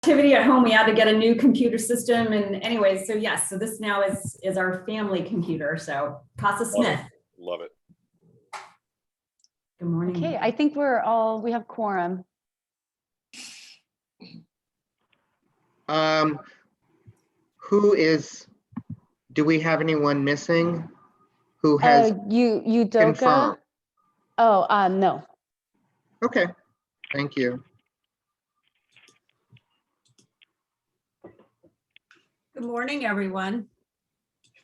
activity at home. We had to get a new computer system, and anyways, so yes, so this now is our family computer. So Casa Smith. Love it. Good morning. Okay, I think we have quorum. Do we have anyone missing who has Udoka? confirmed? Oh, no. Okay, thank you. Good morning, everyone.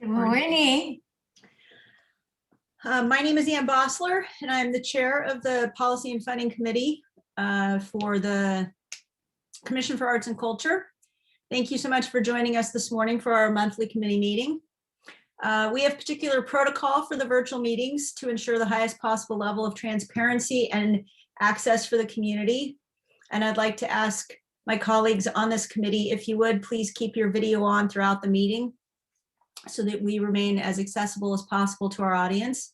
Good morning. My name is Ann Bossler, and I'm the chair of the Policy and Funding Committee for the Commission for Arts and Culture. Thank you so much for joining us this morning for our monthly committee meeting. We have particular protocol for the virtual meetings to ensure the highest possible level of transparency and access for the community. And I'd like to ask my colleagues on this committee, if you would, please keep your video on throughout the meeting so that we remain as accessible as possible to our audience.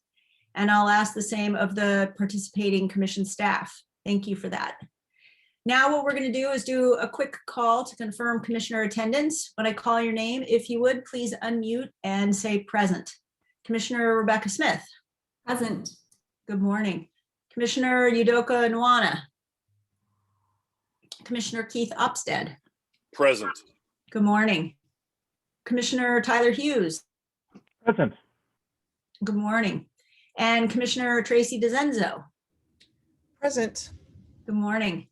And I'll ask the same of the participating commission staff. Thank you for that. Now what we're going to do is do a quick call to confirm commissioner attendance. When I call your name, if you would, please unmute and say present. Commissioner Rebecca Smith. Present. Good morning. Commissioner Udoka Nwana. Commissioner Keith Upstead. Present. Good morning. Commissioner Tyler Hughes. Present. Good morning. And Commissioner Tracy DeZenzo. Present. Good morning.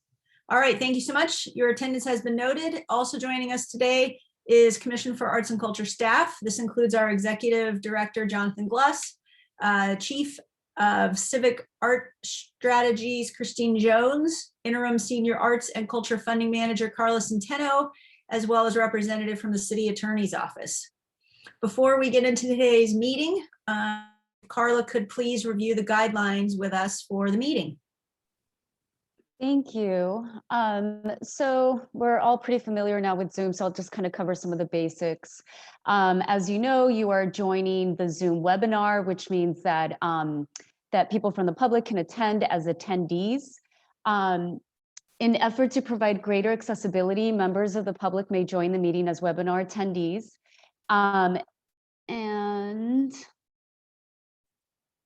All right, thank you so much. Your attendance has been noted. Also joining us today is Commission for Arts and Culture staff. This includes our Executive Director, Jonathan Gluss, Chief of Civic Art Strategies, Christine Jones, Interim Senior Arts and Culture Funding Manager, Carla Centeno, as well as a representative from the City Attorney's Office. Before we get into today's meeting, Carla could please review the guidelines with us for the meeting. Thank you. So we're all pretty familiar now with Zoom, so I'll just kind of cover some of the basics. As you know, you are joining the Zoom webinar, which means that, that people from the public can attend as attendees. In effort to provide greater accessibility, members of the public may join the meeting as webinar attendees. And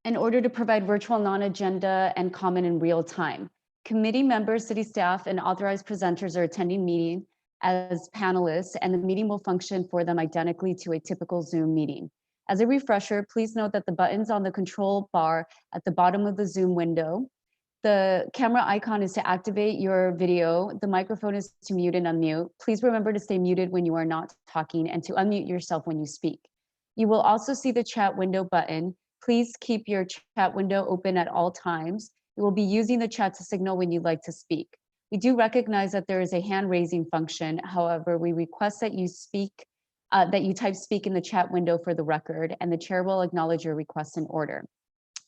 in order to provide virtual non-agenda and comment in real time. Committee members, city staff, and authorized presenters are attending meeting as panelists, and the meeting will function for them identically to a typical Zoom meeting. As a refresher, please note that the buttons on the control bar at the bottom of the Zoom window, the camera icon is to activate your video, the microphone is to mute and unmute. Please remember to stay muted when you are not talking and to unmute yourself when you speak. You will also see the chat window button. Please keep your chat window open at all times. You will be using the chat to signal when you'd like to speak. We do recognize that there is a hand raising function. However, we request that you type speak in the chat window for the record, and the chair will acknowledge your request in order.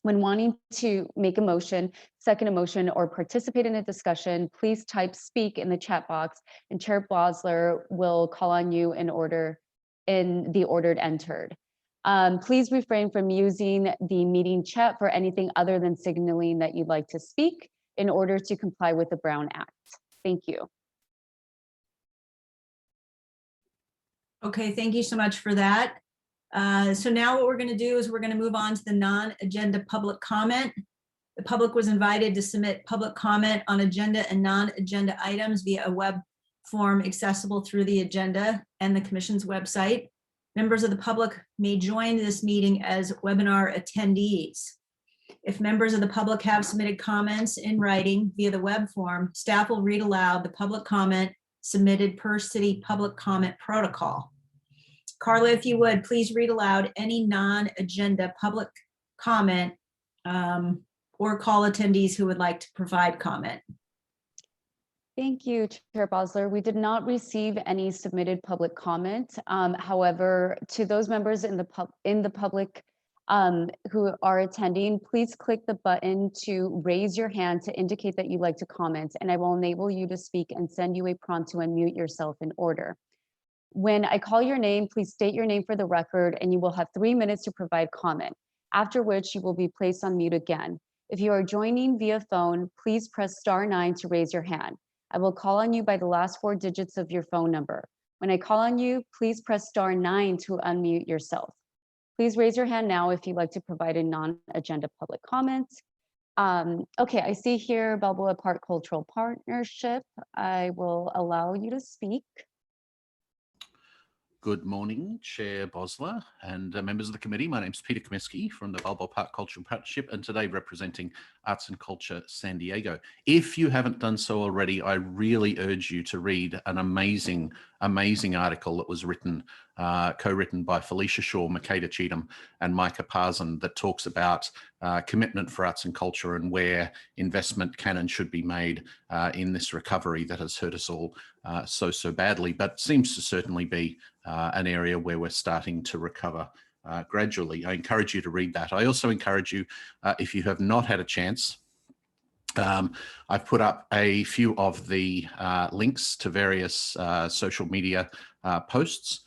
When wanting to make a motion, second a motion, or participate in a discussion, please type speak in the chat box, and Chair Bossler will call on you in the order entered. Please refrain from using the meeting chat for anything other than signaling that you'd like to speak in order to comply with the Brown Act. Thank you. Okay, thank you so much for that. So now what we're going to do is we're going to move on to the non-agenda public comment. The public was invited to submit public comment on agenda and non-agenda items via a web form accessible through the agenda and the Commission's website. Members of the public may join this meeting as webinar attendees. If members of the public have submitted comments in writing via the web form, staff will read aloud the public comment submitted per city public comment protocol. Carla, if you would, please read aloud any non-agenda public comment or call attendees who would like to provide comment. Thank you, Chair Bossler. We did not receive any submitted public comment. However, to those members in the public who are attending, please click the button to raise your hand to indicate that you'd like to comment, and I will enable you to speak and send you a prompt to unmute yourself in order. When I call your name, please state your name for the record, and you will have 3 minutes to provide comment, after which you will be placed on mute again. If you are joining via phone, please press *9 to raise your hand. I will call on you by the last 4 digits of your phone number. When I call on you, please press *9 to unmute yourself. Please raise your hand now if you'd like to provide a non-agenda public comment. Okay, I see here Balboa Park Cultural Partnership. I will allow you to speak. Good morning, Chair Bosler and members of the committee. My name is Peter Kaminski from the Balboa Park Cultural Partnership, and today representing Arts and Culture San Diego. If you haven't done so already, I really urge you to read an amazing article that was written, co-written by Felicia Shaw, Makeda Cheatham, and Micah Parson, that talks about commitment for arts and culture and where investment can and should be made in this recovery that has hurt us all so badly, but seems to certainly be an area where we're starting to recover gradually. I encourage you to read that. I also encourage you, if you have not had a chance, I've put up a few of the links to various social media posts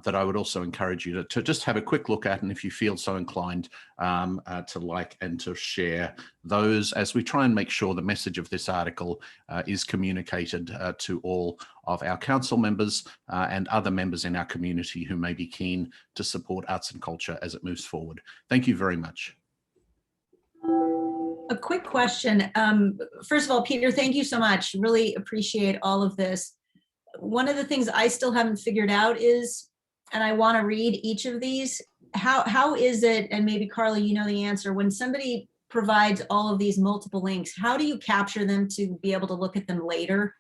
that I would also encourage you to just have a quick look at, and if you feel so inclined, to like and to share those, as we try and make sure the message of this article is communicated to all of our council members and other members in our community who may be keen to support arts and culture as it moves forward. Thank you very much. A quick question. First of all, Peter, thank you so much. Really appreciate all of this. One of the things I still haven't figured out is, and I want to read each of these, how is it, and maybe Carla, you know the answer, when somebody provides all of these multiple links, how do you capture them to be able to look at them later?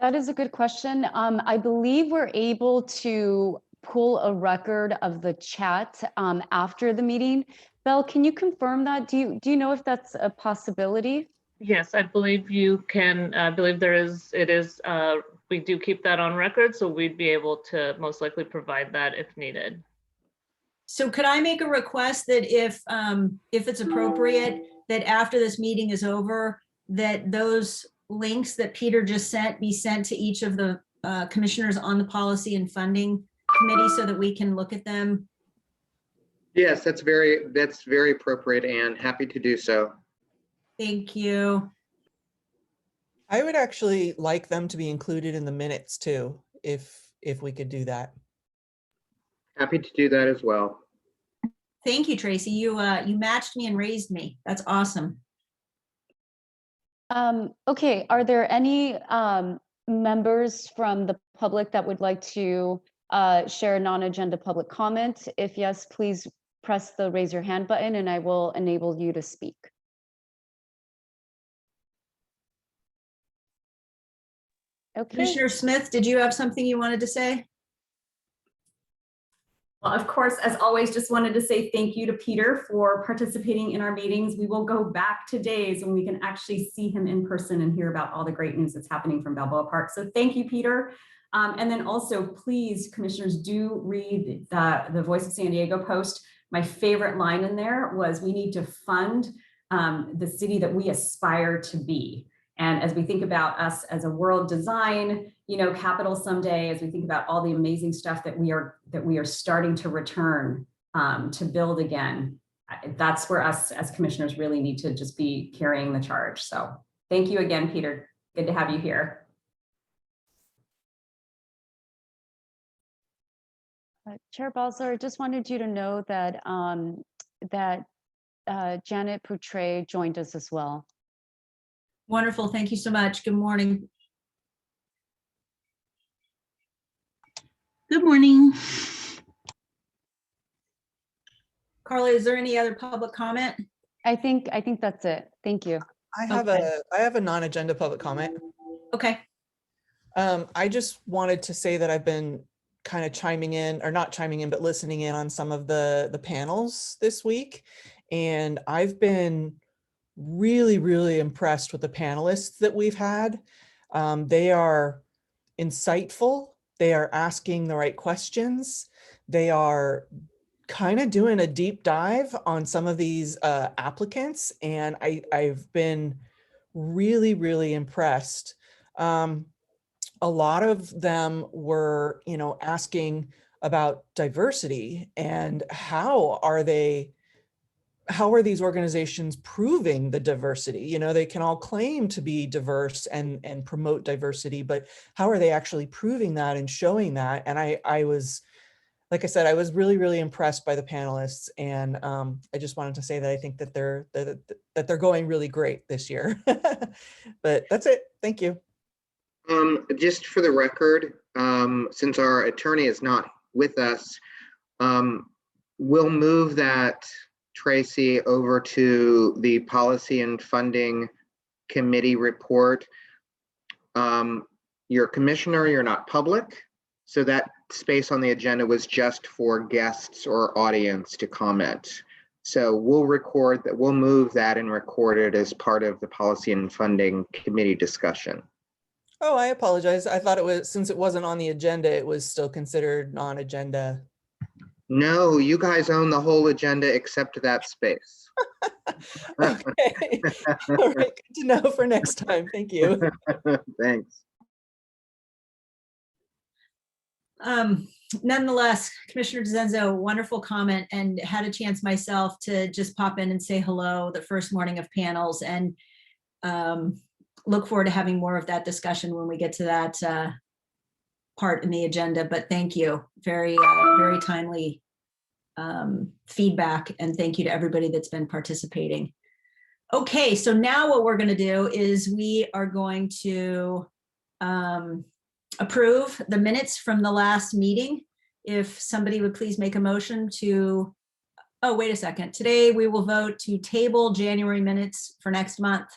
That is a good question. I believe we're able to pull a record of the chat after the meeting. Belle, can you confirm that? Do you know if that's a possibility? Yes, I believe you can. I believe there is. It is. We do keep that on record, so we'd be able to most likely provide that if needed. So could I make a request that if it's appropriate, that after this meeting is over, that those links that Peter just sent be sent to each of the commissioners on the Policy and Funding Committee so that we can look at them? Yes, that's very appropriate, and happy to do so. Thank you. I would actually like them to be included in the minutes too, if we could do that. Happy to do that as well. Thank you, Tracy. You matched me and raised me. That's awesome. Okay, are there any members from the public that would like to share a non-agenda public comment? If yes, please press the raise your hand button and I will enable you to speak. Okay. Commissioner Smith, did you have something you wanted to say? Well, of course, as always, just wanted to say thank you to Peter for participating in our meetings. We will go back to days when we can actually see him in person and hear about all the great news that's happening from Balboa Park. So thank you, Peter. And then also, please, commissioners, do read the Voice of San Diego post. My favorite line in there was, we need to fund the city that we aspire to be. And as we think about us as a world design, capital someday, as we think about all the amazing stuff that we are starting to return to build again, that's where us as commissioners really need to just be carrying the charge. So thank you again, Peter. Good to have you here. Chair Balzer, I just wanted you to know that Janet Poutre joined us as well. Wonderful. Thank you so much. Good morning. Good morning. Carla, is there any other public comment? I think that's it. Thank you. I have a non-agenda public comment. Okay. I just wanted to say that I've been kind of chiming in, or not chiming in, but listening in on some of the panels this week. And I've been really impressed with the panelists that we've had. They are insightful. They are asking the right questions. They are kind of doing a deep dive on some of these applicants. And I've been really impressed. A lot of them were, asking about diversity and how are they how are these organizations proving the diversity? You know, they can all claim to be diverse and promote diversity, but how are they actually proving that and showing that? And I was, like I said, I was really, really impressed by the panelists, and I just wanted to say that I think that they're going really great this year. But that's it. Thank you. Just for the record, since our attorney is not with us, we'll move that, Tracy, over to the Policy and Funding Committee report. You're commissioner, you're not public, so that space on the agenda was just for guests or audience to comment. So we'll record that, we'll move that and record it as part of the Policy and Funding Committee discussion. Oh, I apologize. I thought it was, since it wasn't on the agenda, it was still considered non-agenda. No, you guys own the whole agenda except that space. Okay. All right, good to know for next time. Thank you. Thanks. Nonetheless, Commissioner DeZenzo, wonderful comment, and had a chance myself to just pop in and say hello the first morning of panels, and look forward to having more of that discussion when we get to that part in the agenda. But thank you, very timely feedback, and thank you to everybody that's been participating. Okay, so now what we're going to do is we are going to approve the minutes from the last meeting. If somebody would please make a motion to, oh, wait a second. Today we will vote to table January minutes for next month.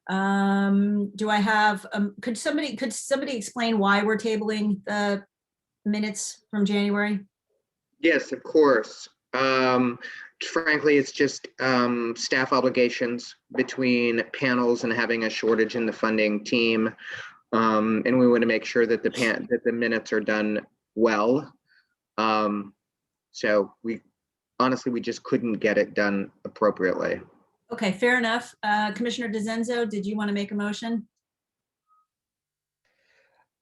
Do I have, could somebody explain why we're tabling the minutes from January? Yes, of course. Frankly, it's just staff obligations between panels and having a shortage in the funding team. And we want to make sure that the minutes are done well. So we just couldn't get it done appropriately. Okay, fair enough. Commissioner DeZenzo, did you want to make a motion?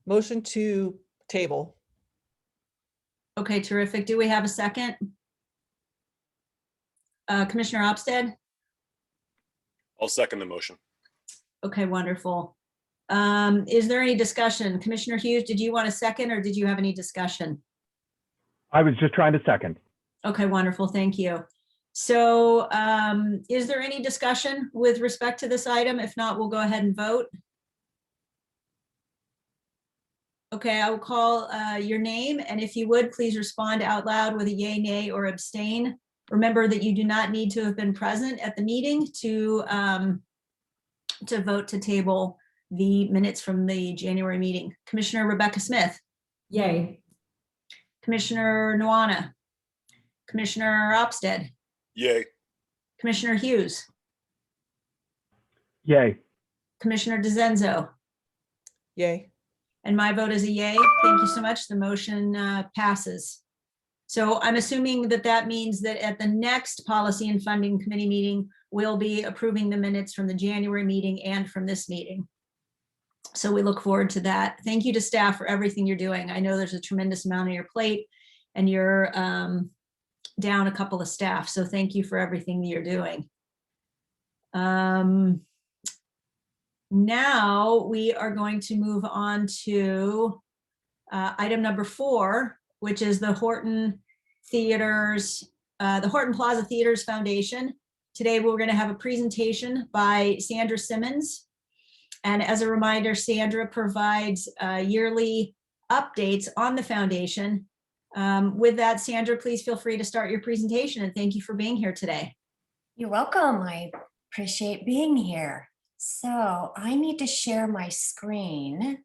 Motion to table. Okay, terrific. Do we have a second? Commissioner Opstead? I'll second the motion. Okay, wonderful. Is there any discussion? Commissioner Hughes, did you want a second, or did you have any discussion? I was just trying to second. Okay, wonderful. Thank you. So is there any discussion with respect to this item? If not, we'll go ahead and vote. Okay, I will call your name, and if you would, please respond out loud with a yay, nay, or abstain. Remember that you do not need to have been present at the meeting to vote to table the minutes from the January meeting. Commissioner Rebecca Smith. Yay. Commissioner Nuana. Commissioner Opstead. Yay. Commissioner Hughes. Yay. Commissioner DeZenzo. Yay. And my vote is a yay. Thank you so much. The motion passes. So I'm assuming that that means that at the next Policy and Funding Committee meeting, we'll be approving the minutes from the January meeting and from this meeting. So we look forward to that. Thank you to staff for everything you're doing. I know there's a tremendous amount on your plate, and you're down a couple of staff. So thank you for everything that you're doing. Now we are going to move on to item number 4, which is the Horton Theaters, the Horton Plaza Theaters Foundation. Today we're going to have a presentation by Sandra Simmons. And as a reminder, Sandra provides yearly updates on the foundation. With that, Sandra, please feel free to start your presentation, and thank you for being here today. You're welcome. I appreciate being here. So I need to share my screen.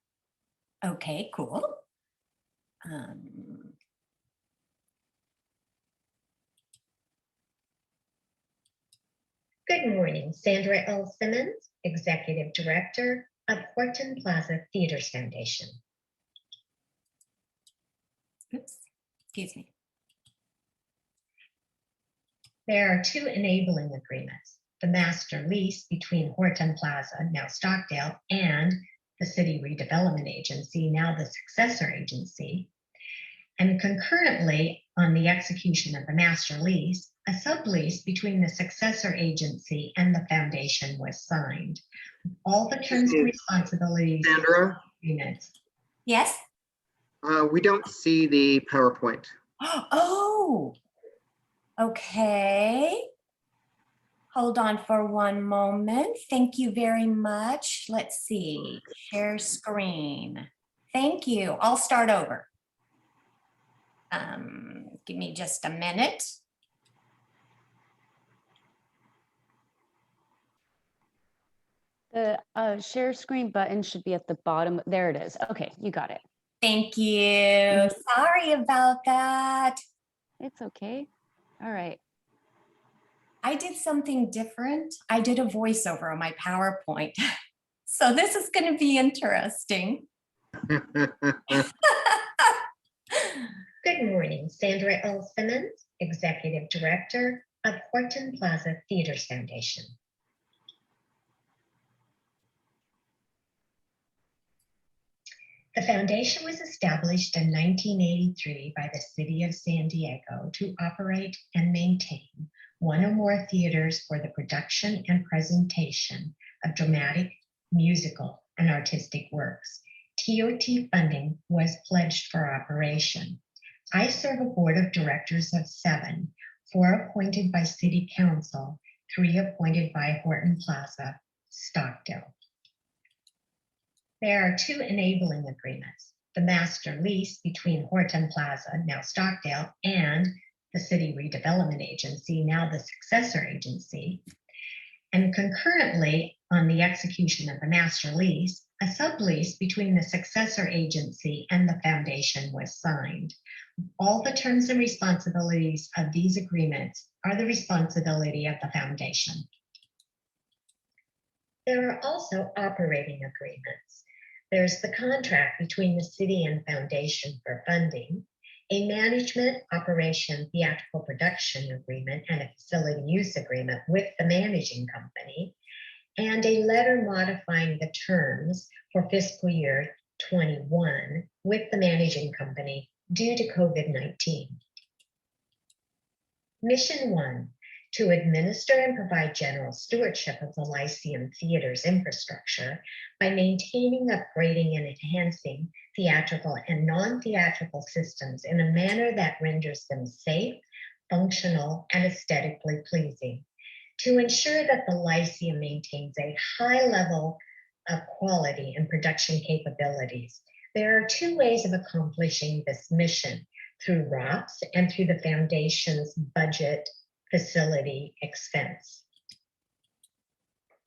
Okay, cool. Good morning, Sandra L. Simmons, Executive Director of Horton Plaza Theaters Foundation. Oops, excuse me. There are 2 enabling agreements: the master lease between Horton Plaza, now Stockdale, and the City Redevelopment Agency, now the successor agency, And concurrently, on the execution of the master lease, a sublease between the successor agency and the foundation was signed. All the terms and responsibilities of Sandra, the agreements. Yes? we don't see the PowerPoint. Oh, okay. Hold on for one moment. Thank you very much. Let's see, share screen. Thank you. I'll start over. Give me just a minute. The share screen button should be at the bottom. There it is. Okay, you got it. Thank you. Sorry about that. It's okay. All right. I did something different. I did a voiceover on my PowerPoint. So this is going to be interesting. Good morning, Sandra L. Simmons, Executive Director of Horton Plaza Theaters Foundation. The foundation was established in 1983 by the City of San Diego to operate and maintain one or more theaters for the production and presentation of dramatic, musical, and artistic works. TOT funding was pledged for operation. I serve a board of directors of 7, 4 appointed by City Council, 3 appointed by Horton Plaza, Stockdale. There are 2 enabling agreements: the master lease between Horton Plaza, now Stockdale, and the City Redevelopment Agency, now the successor agency. And concurrently, on the execution of the master lease, a sublease between the successor agency and the foundation was signed. All the terms and responsibilities of these agreements are the responsibility of the foundation. There are also operating agreements. There's the contract between the city and foundation for funding, a management operation theatrical production agreement and a facility use agreement with the managing company, and a letter modifying the terms for fiscal year 21 with the managing company due to COVID-19. Mission 1, to administer and provide general stewardship of the Lyceum Theater's infrastructure by maintaining, upgrading, and enhancing theatrical and non-theatrical systems in a manner that renders them safe, functional, and aesthetically pleasing. To ensure that the Lyceum maintains a high level of quality and production capabilities. There are 2 ways of accomplishing this mission: through ROPS and through the foundation's budget facility expense.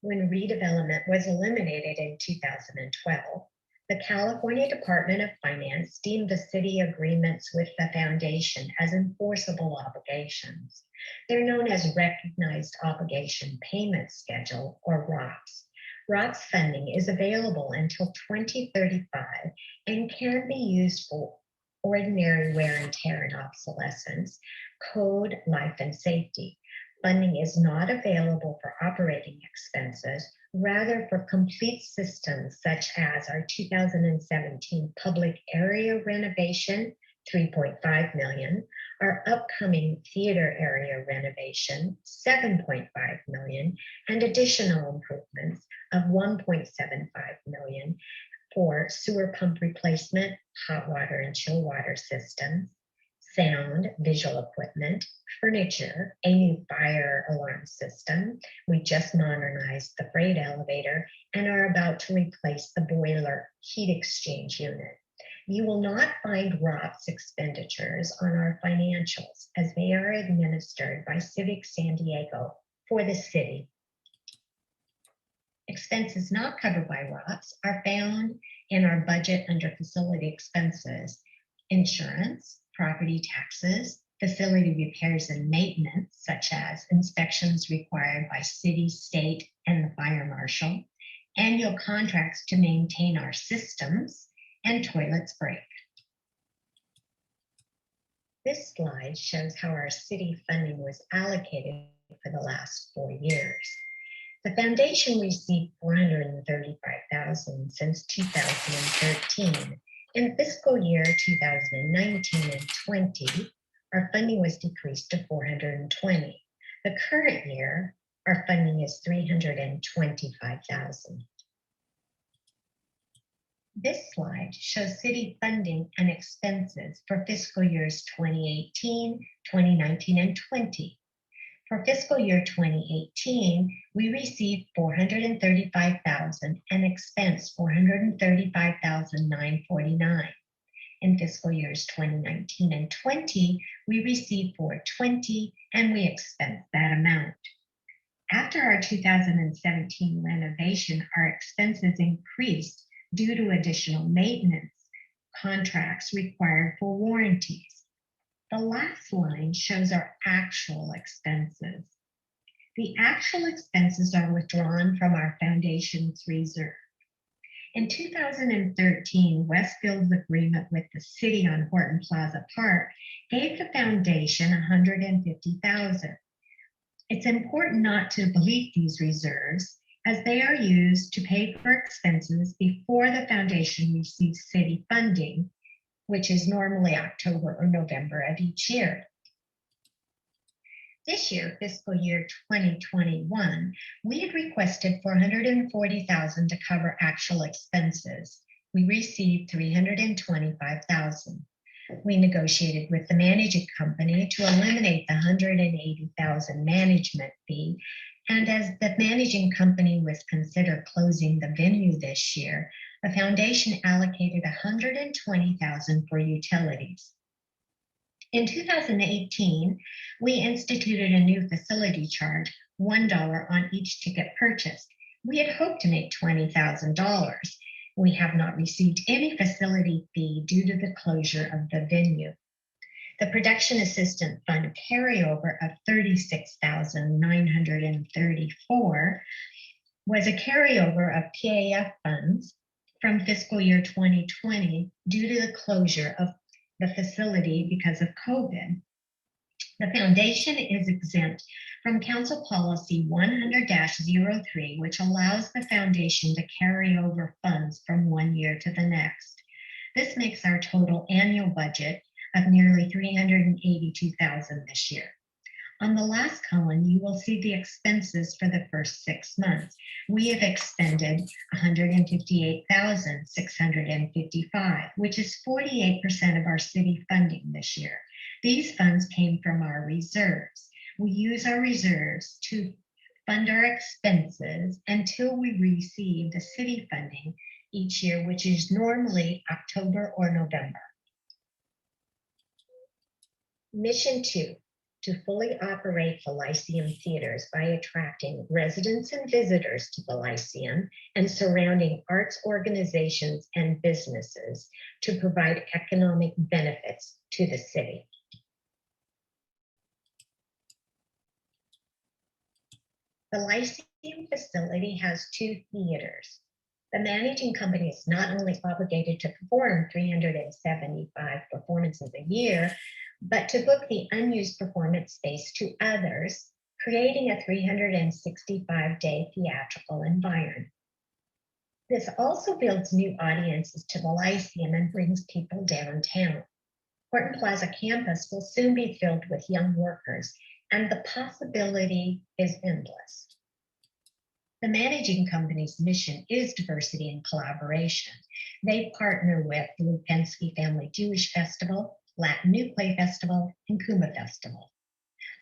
When redevelopment was eliminated in 2012, the California Department of Finance deemed the city agreements with the foundation as enforceable obligations. They're known as Recognized Obligation Payment Schedule, or ROPS. ROPS funding is available until 2035 and can be used for ordinary wear and tear and obsolescence, code, life, and safety. Funding is not available for operating expenses, rather for complete systems such as our 2017 public area renovation, $3.5 million, our upcoming theater area renovation, $7.5 million, and additional improvements of $1.75 million for sewer pump replacement, hot water and chill water systems, sound, visual equipment, furniture, a new fire alarm system. We just modernized the freight elevator and are about to replace the boiler heat exchange unit. You will not find ROPS expenditures on our financials as they are administered by Civic San Diego for the city. Expenses not covered by ROPS are found in our budget under facility expenses: insurance, property taxes, facility repairs and maintenance, such as inspections required by city, state, and the fire marshal, annual contracts to maintain our systems, and toilets break. This slide shows how our city funding was allocated for the last 4 years. The foundation received $435,000 since 2013 In fiscal year 2019 and 20, our funding was decreased to 420. The current year, our funding is 325,000. This slide shows city funding and expenses for fiscal years 2018, 2019, and 20. For fiscal year 2018, we received 435,000 and expensed 435,949. In fiscal years 2019 and 20, we received 420 and we expensed that amount. After our 2017 renovation, our expenses increased due to additional maintenance contracts required for warranties. The last line shows our actual expenses. The actual expenses are withdrawn from our foundation's reserve. In 2013, Westfield's agreement with the city on Horton Plaza Park gave the foundation $150,000. It's important not to delete these reserves as they are used to pay for expenses before the foundation receives city funding, which is normally October or November of each year. This year, fiscal year 2021, we had requested $440,000 to cover actual expenses. We received $325,000. We negotiated with the managing company to eliminate the $180,000 management fee. And as the managing company was considered closing the venue this year, the foundation allocated $120,000 for utilities. In 2018, we instituted a new facility charge, $1 on each ticket purchased. We had hoped to make $20,000. We have not received any facility fee due to the closure of the venue. The Production Assistant Fund carryover of $36,934 was a carryover of PAF funds from fiscal year 2020 due to the closure of the facility because of COVID. The foundation is exempt from Council Policy 100-03, which allows the foundation to carry over funds from one year to the next. This makes our total annual budget of nearly $382,000 this year. On the last column, you will see the expenses for the first 6 months. We have expended $158,655, which is 48% of our city funding this year. These funds came from our reserves. We use our reserves to fund our expenses until we receive the city funding each year, which is normally October or November. Mission 2. To fully operate the Lyceum theaters by attracting residents and visitors to the Lyceum and surrounding arts organizations and businesses to provide economic benefits to the city. The Lyceum facility has 2 theaters. The managing company is not only obligated to perform 375 performances a year, but to book the unused performance space to others, creating a 365-day theatrical environment. This also builds new audiences to the Lyceum and brings people downtown. Horton Plaza campus will soon be filled with young workers, and the possibility is endless. The managing company's mission is diversity and collaboration. They partner with the Lupinski Family Jewish Festival, Latin New Play Festival, and Kuma Festival.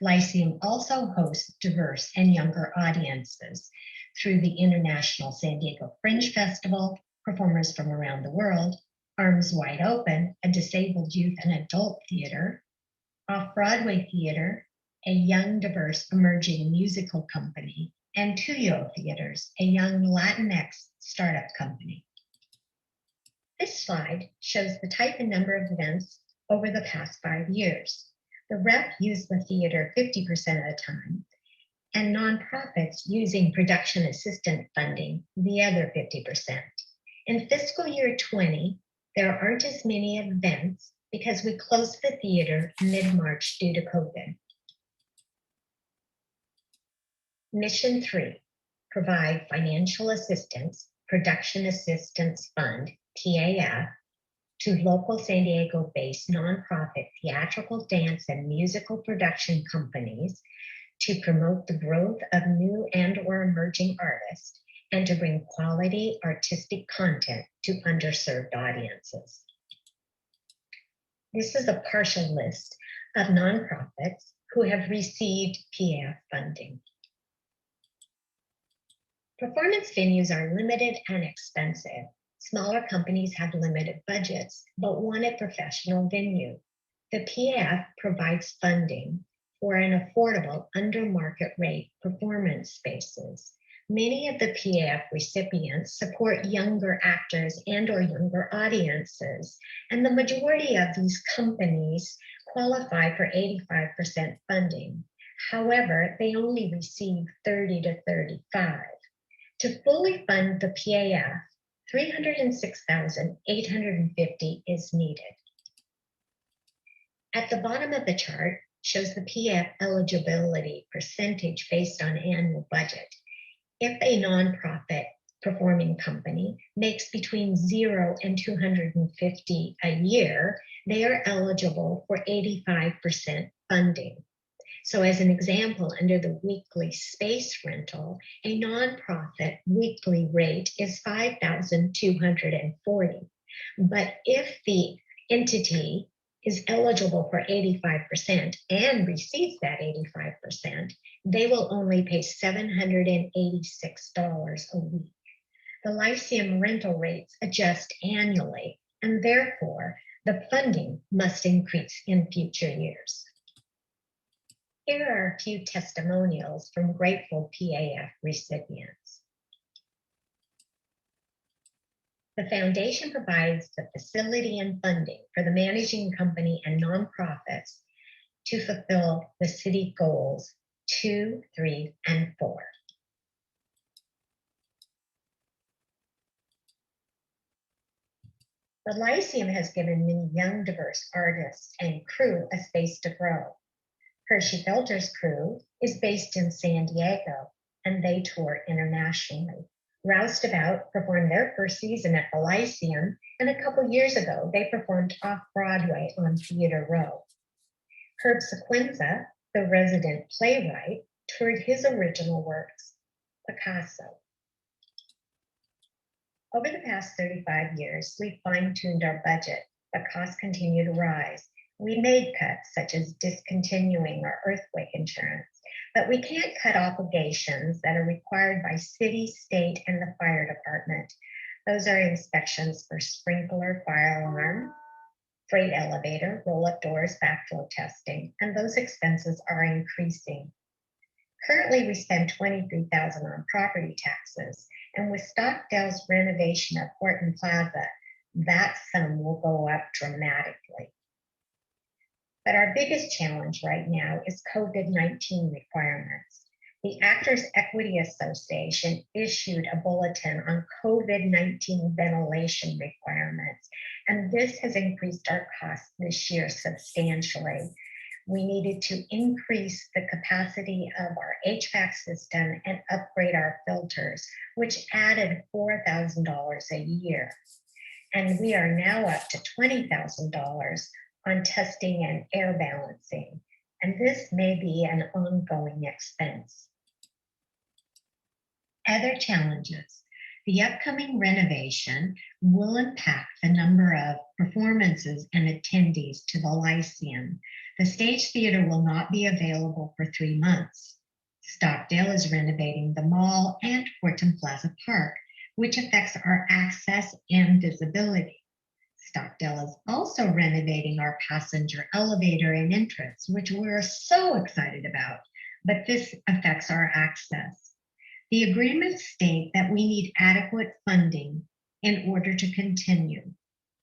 Lyceum also hosts diverse and younger audiences through the International San Diego Fringe Festival, performers from around the world, Arms Wide Open, a disabled youth and adult theater, Off-Broadway Theater, a young, diverse, emerging musical company, and Tuyo Theaters, a young Latinx startup company. This slide shows the type and number of events over the past 5 years. The rep used the theater 50% of the time, and nonprofits using production assistant funding the other 50%. In fiscal year 20, there aren't as many events because we closed the theater mid-March due to COVID. Mission 3, provide financial assistance, Production Assistance Fund, PAF, to local San Diego-based nonprofit theatrical, dance, and musical production companies to promote the growth of new and/or emerging artists and to bring quality artistic content to underserved audiences. This is a partial list of nonprofits who have received PAF funding. Performance venues are limited and expensive. Smaller companies have limited budgets, but want a professional venue. The PAF provides funding for an affordable, under market rate performance spaces. Many of the PAF recipients support younger actors and/or younger audiences, and the majority of these companies qualify for 85% funding. However, they only receive 30 to 35. To fully fund the PAF, $306,850 is needed. At the bottom of the chart shows the PAF eligibility percentage based on annual budget. If a nonprofit performing company makes between 0 and 250 a year, they are eligible for 85% funding. So as an example, under the weekly space rental, a nonprofit weekly rate is $5,240. But if the entity is eligible for 85% and receives that 85%, they will only pay $786 a week. The Lyceum rental rates adjust annually, and therefore the funding must increase in future years. Here are a few testimonials from grateful PAF recipients. The foundation provides the facility and funding for the managing company and nonprofits to fulfill the city goals 2, 3, and 4. The Lyceum has given many young, diverse artists and crew a space to grow. Hershey Felter's crew is based in San Diego, and they tour internationally. Roustabout performed their first season at the Lyceum, and a couple years ago, they performed off-Broadway on Theater Row. Herb Sequenza, the resident playwright, toured his original works, Picasso. Over the past 35 years, we've fine-tuned our budget, but costs continue to rise. We made cuts, such as discontinuing our earthquake insurance, but we can't cut obligations that are required by city, state, and the fire department. Those are inspections for sprinkler, fire alarm, freight elevator, roll-up doors, backflow testing, and those expenses are increasing. Currently, we spend $23,000 on property taxes, and with Stockdale's renovation of Horton Plaza, that sum will go up dramatically. But our biggest challenge right now is COVID-19 requirements. The Actors Equity Association issued a bulletin on COVID-19 ventilation requirements, and this has increased our costs this year substantially. We needed to increase the capacity of our HVAC system and upgrade our filters, which added $4,000 a year. And we are now up to $20,000 on testing and air balancing, and this may be an ongoing expense. Other challenges. The upcoming renovation will impact the number of performances and attendees to the Lyceum. The Stage Theater will not be available for 3 months. Stockdale is renovating the mall and Horton Plaza Park, which affects our access and visibility. Stockdale is also renovating our passenger elevator and entrance, which we're so excited about, but this affects our access. The agreements state that we need adequate funding in order to continue.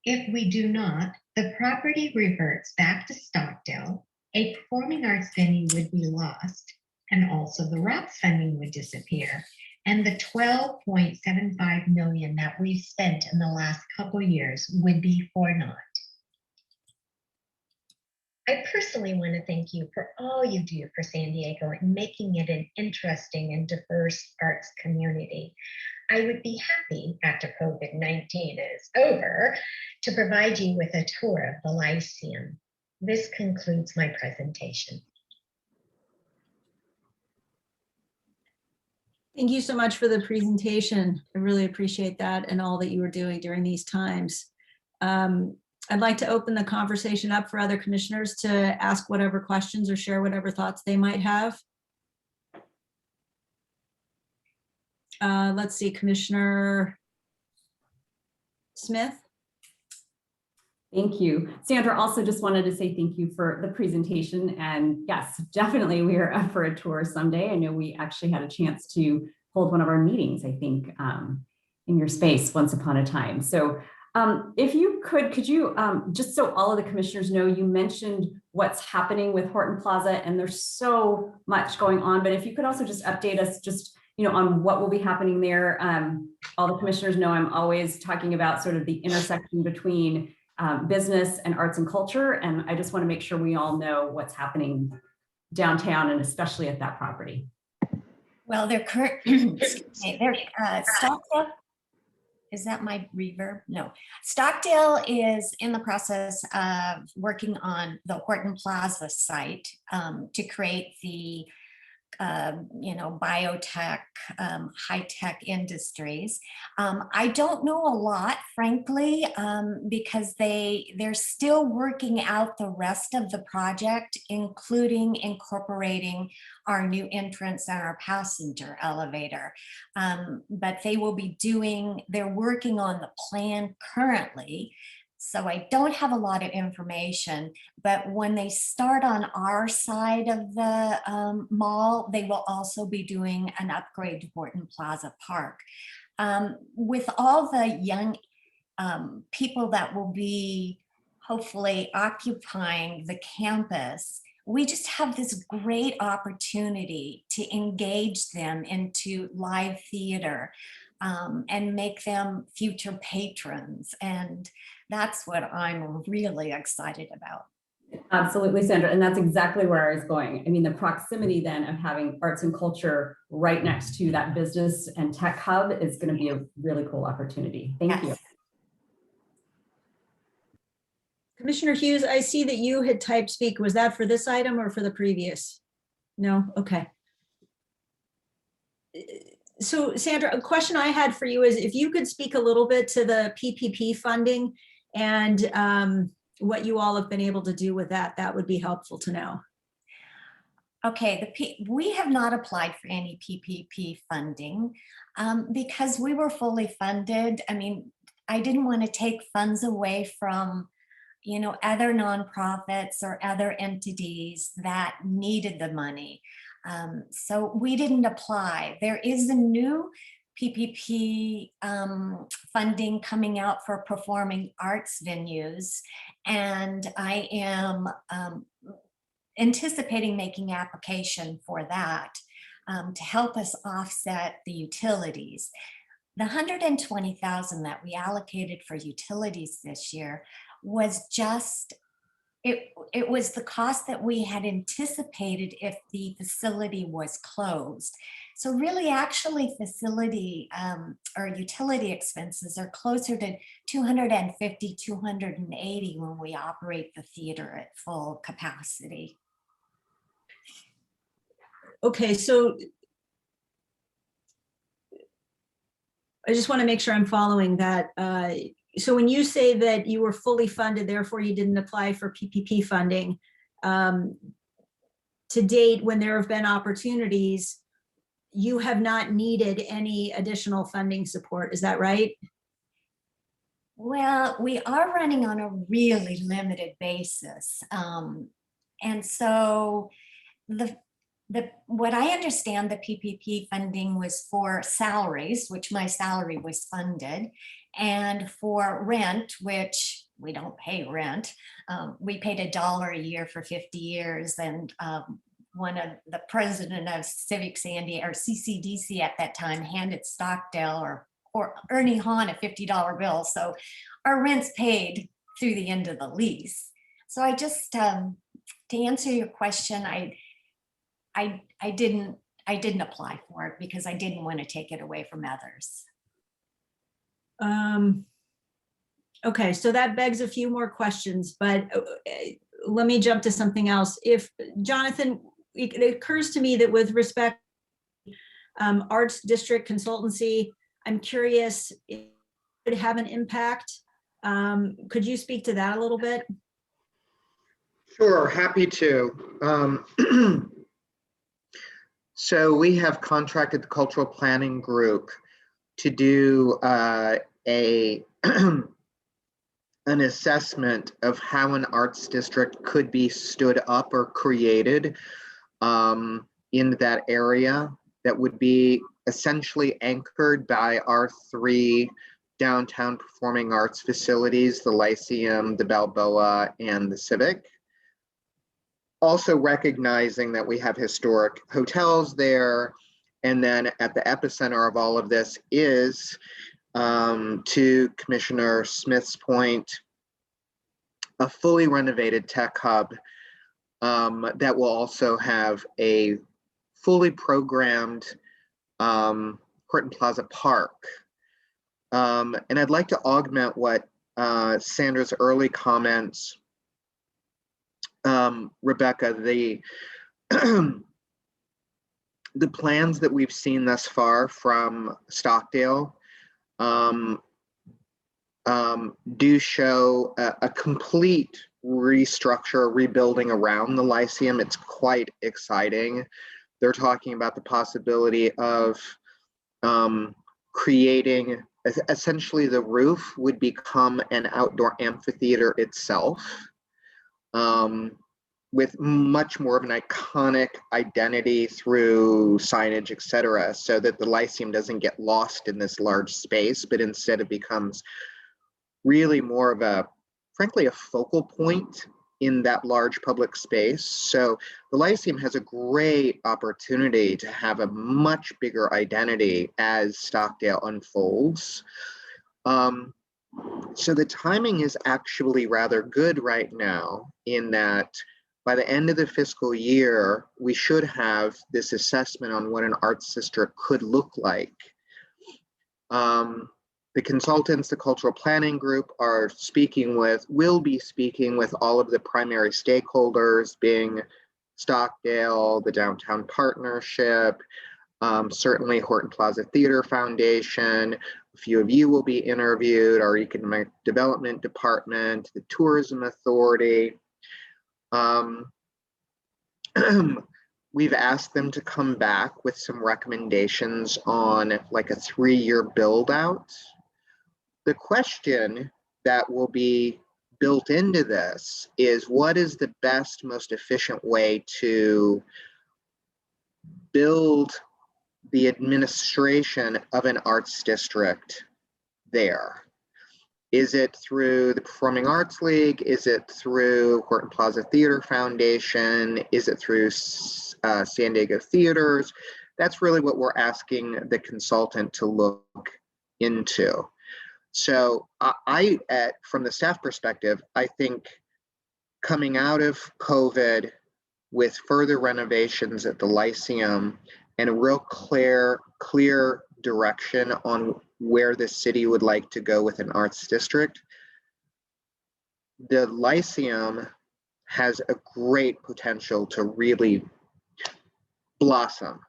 If we do not, the property reverts back to Stockdale, a performing arts venue would be lost, and also the ROPS funding would disappear, and the $12.75 million that we've spent in the last couple years would be for naught. I personally want to thank you for all you do for San Diego and making it an interesting and diverse arts community. I would be happy after COVID-19 is over to provide you with a tour of the Lyceum. This concludes my presentation. Thank you so much for the presentation. I really appreciate that and all that you were doing during these times. I'd like to open the conversation up for other commissioners to ask whatever questions or share whatever thoughts they might have. Let's see, Commissioner Smith. Thank you. Sandra, also just wanted to say thank you for the presentation. And yes, definitely we are up for a tour someday. I know we actually had a chance to hold one of our meetings, I think, in your space once upon a time. So if you could you, just so all of the commissioners know, you mentioned what's happening with Horton Plaza, and there's so much going on, but if you could also just update us just, on what will be happening there. All the commissioners know I'm always talking about sort of the intersection between business and arts and culture. And I just want to make sure we all know what's happening downtown and especially at that property. Well, they're Stockdale. Is that my reverb? No. Stockdale is in the process of working on the Horton Plaza site to create the biotech, high-tech industries. I don't know a lot, frankly, because they're still working out the rest of the project, including incorporating our new entrance and our passenger elevator. But they're working on the plan currently. So I don't have a lot of information, but when they start on our side of the mall, they will also be doing an upgrade to Horton Plaza Park. With all the young people that will be hopefully occupying the campus, we just have this great opportunity to engage them into live theater and make them future patrons. And that's what I'm really excited about. Absolutely, Sandra. And that's exactly where I was going. I mean, the proximity then of having arts and culture right next to that business and tech hub is going to be a really cool opportunity. Thank you. Commissioner Hughes, I see that you had typed speak. Was that for this item or for the previous? No? Okay. So Sandra, a question I had for you is if you could speak a little bit to the PPP funding and what you all have been able to do with that, that would be helpful to know. Okay, we have not applied for any PPP funding because we were fully funded. I mean, I didn't want to take funds away from, other nonprofits or other entities that needed the money. So we didn't apply. There is a new PPP funding coming out for performing arts venues, and I am anticipating making application for that to help us offset the utilities. The $120,000 that we allocated for utilities this year was just, it was the cost that we had anticipated if the facility was closed. So really actually facility or utility expenses are closer to $250, $280 when we operate the theater at full capacity. Okay, so I just want to make sure I'm following that. So when you say that you were fully funded, therefore you didn't apply for PPP funding, to date, when there have been opportunities, you have not needed any additional funding support, is that right? Well, we are running on a really limited basis. And so what I understand, the PPP funding was for salaries, which my salary was funded, and for rent, which we don't pay rent. We paid $1 a year for 50 years. And one of the president of Civic Sandy or CCDC at that time handed Stockdale or Ernie Hahn a $50 bill. So our rent's paid through the end of the lease. So I just, to answer your question, I didn't apply for it because I didn't want to take it away from others. Okay, so that begs a few more questions, but let me jump to something else. If, Jonathan, it occurs to me that with respect arts district consultancy, I'm curious if it would have an impact. Could you speak to that a little bit? Sure, happy to. So we have contracted the cultural planning group to do an assessment of how an arts district could be stood up or created in that area that would be essentially anchored by our 3 downtown performing arts facilities, the Lyceum, the Balboa, and the Civic. Also recognizing that we have historic hotels there, and then at the epicenter of all of this is, to Commissioner Smith's point, a fully renovated tech hub that will also have a fully programmed Horton Plaza Park. And I'd like to augment what Sandra's early comments. Rebecca, the the plans that we've seen thus far from Stockdale do show a complete restructure, rebuilding around the Lyceum. It's quite exciting. They're talking about the possibility of creating, essentially the roof would become an outdoor amphitheater itself, with much more of an iconic identity through signage, et cetera, so that the Lyceum doesn't get lost in this large space, but instead it becomes really more of a, frankly, a focal point in that large public space. So the Lyceum has a great opportunity to have a much bigger identity as Stockdale unfolds. So the timing is actually rather good right now, in that by the end of the fiscal year, we should have this assessment on what an arts district could look like. The consultants, the cultural planning group will be speaking with all of the primary stakeholders, being Stockdale, the Downtown Partnership, certainly Horton Plaza Theater Foundation. A few of you will be interviewed, our Economic Development Department, the Tourism Authority. We've asked them to come back with some recommendations on like a 3-year build out. The question that will be built into this is, what is the best, most efficient way to build the administration of an arts district there? Is it through the Performing Arts League? Is it through Horton Plaza Theater Foundation? Is it through San Diego Theaters? That's really what we're asking the consultant to look into. So from the staff perspective, I think coming out of COVID with further renovations at the Lyceum and a real clear direction on where the city would like to go with an arts district, the Lyceum has a great potential to really blossom.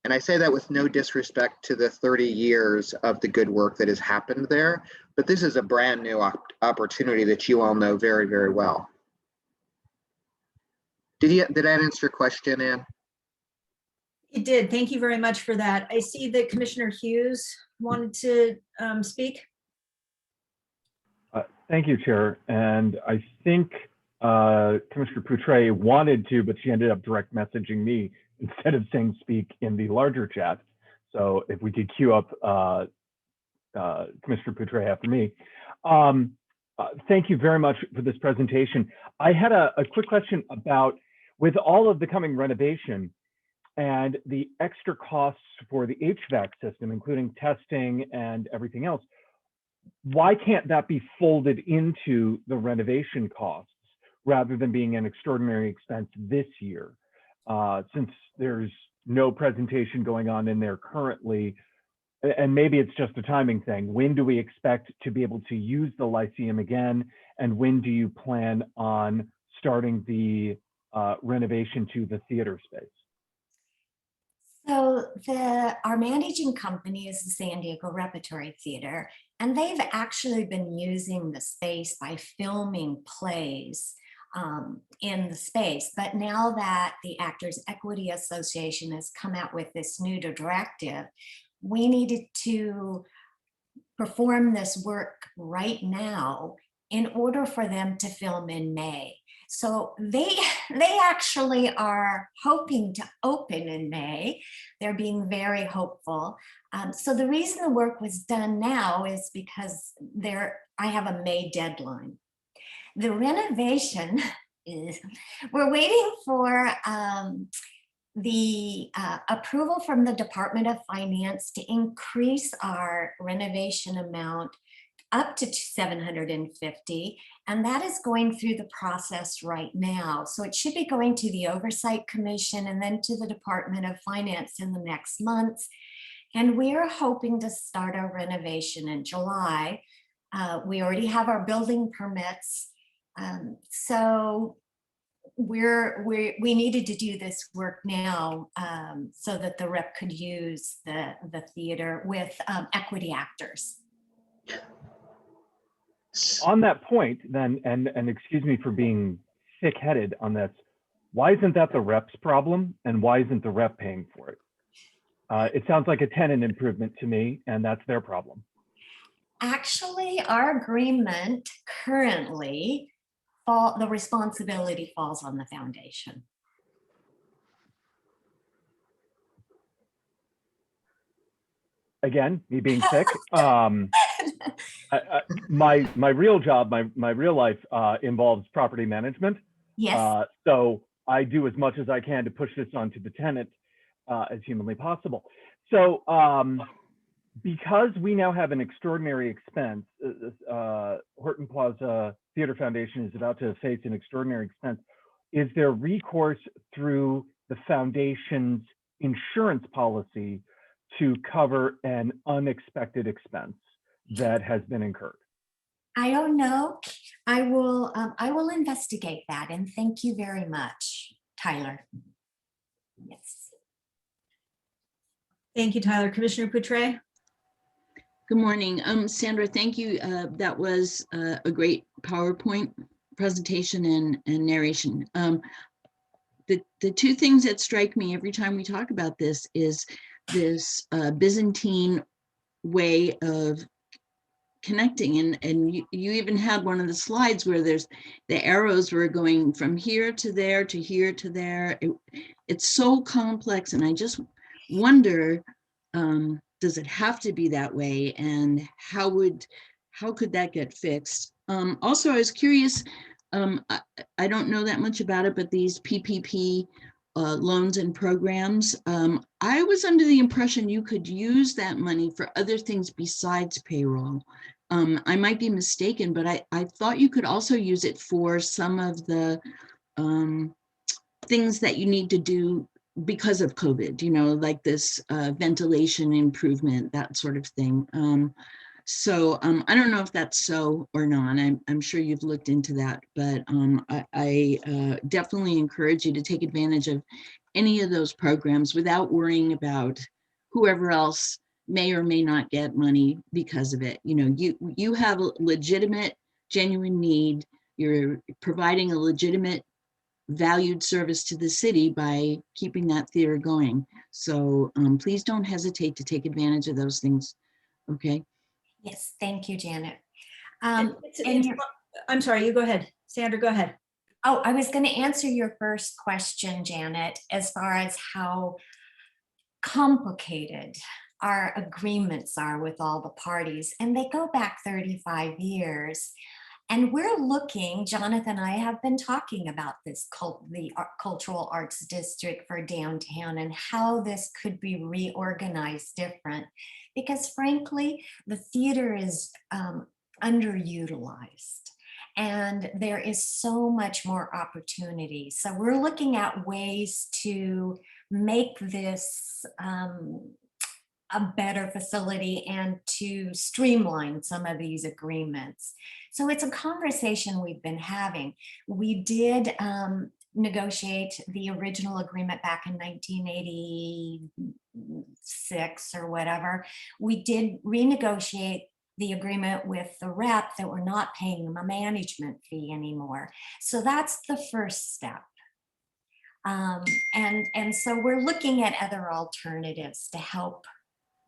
And I say that with no disrespect to the 30 years of the good work that has happened there, but this is a brand new opportunity that you all know very, very well. Did that answer your question, Ann? It did. Thank you very much for that. I see that Commissioner Hughes wanted to speak. Thank you, Chair. And I think Commissioner Poutre wanted to, but she ended up direct messaging me instead of saying speak in the larger chat. So if we could queue up Commissioner Poutre after me. Thank you very much for this presentation. I had a quick question about, with all of the coming renovation and the extra costs for the HVAC system, including testing and everything else, why can't that be folded into the renovation costs rather than being an extraordinary expense this year? Since there's no presentation going on in there currently, and maybe it's just a timing thing, when do we expect to be able to use the Lyceum again? And when do you plan on starting the renovation to the theater space? So our managing company is the San Diego Repertory Theater, and they've actually been using the space by filming plays in the space. But now that the Actors Equity Association has come out with this new directive, we needed to perform this work right now in order for them to film in May. So they actually are hoping to open in May. They're being very hopeful. So the reason the work was done now is because I have a May deadline. The renovation is, we're waiting for the approval from the Department of Finance to increase our renovation amount up to $750, and that is going through the process right now. So it should be going to the Oversight Commission and then to the Department of Finance in the next months. And we are hoping to start our renovation in July. We already have our building permits. So we needed to do this work now so that the rep could use the theater with equity actors. On that point, then, and excuse me for being thick-headed on this, why isn't that the rep's problem, and why isn't the rep paying for it? It sounds like a tenant improvement to me, and that's their problem. Actually, our agreement currently, the responsibility falls on the foundation. Again, me being thick. My real job, my real life involves property management. Yes. So I do as much as I can to push this onto the tenant as humanly possible. So because we now have an extraordinary expense, Horton Plaza Theater Foundation is about to face an extraordinary expense. Is there recourse through the foundation's insurance policy to cover an unexpected expense that has been incurred? I don't know. I will investigate that, and thank you very much, Tyler. Yes. Thank you, Tyler. Commissioner Poutre. Good morning. Sandra, thank you. That was a great PowerPoint presentation and narration. The two things that strike me every time we talk about this is this Byzantine way of connecting, and you even had one of the slides where the arrows were going from here to there to here to there. It's so complex, and I just wonder, does it have to be that way, and how could that get fixed? Also, I was curious, I don't know that much about it, but these PPP loans and programs, I was under the impression you could use that money for other things besides payroll. I might be mistaken, but I thought you could also use it for some of the things that you need to do because of COVID, like this ventilation improvement, that sort of thing. So I don't know if that's so or not. I'm sure you've looked into that, but I definitely encourage you to take advantage of any of those programs without worrying about whoever else may or may not get money because of it. You have a legitimate, genuine need. You're providing a legitimate, valued service to the city by keeping that theater going. So please don't hesitate to take advantage of those things. Okay. Yes, thank you, Janet. I'm sorry, you go ahead. Sandra, go ahead. Oh, I was going to answer your first question, Janet, as far as how complicated our agreements are with all the parties, and they go back 35 years. And we're looking, Jonathan and I have been talking about this, the Cultural Arts District for downtown, and how this could be reorganized different. Because frankly, the theater is underutilized, and there is so much more opportunity. So we're looking at ways to make this a better facility and to streamline some of these agreements. So it's a conversation we've been having. We did negotiate the original agreement back in 1986 or whatever. We did renegotiate the agreement with the rep that we're not paying them a management fee anymore. So that's the first step. And so we're looking at other alternatives to help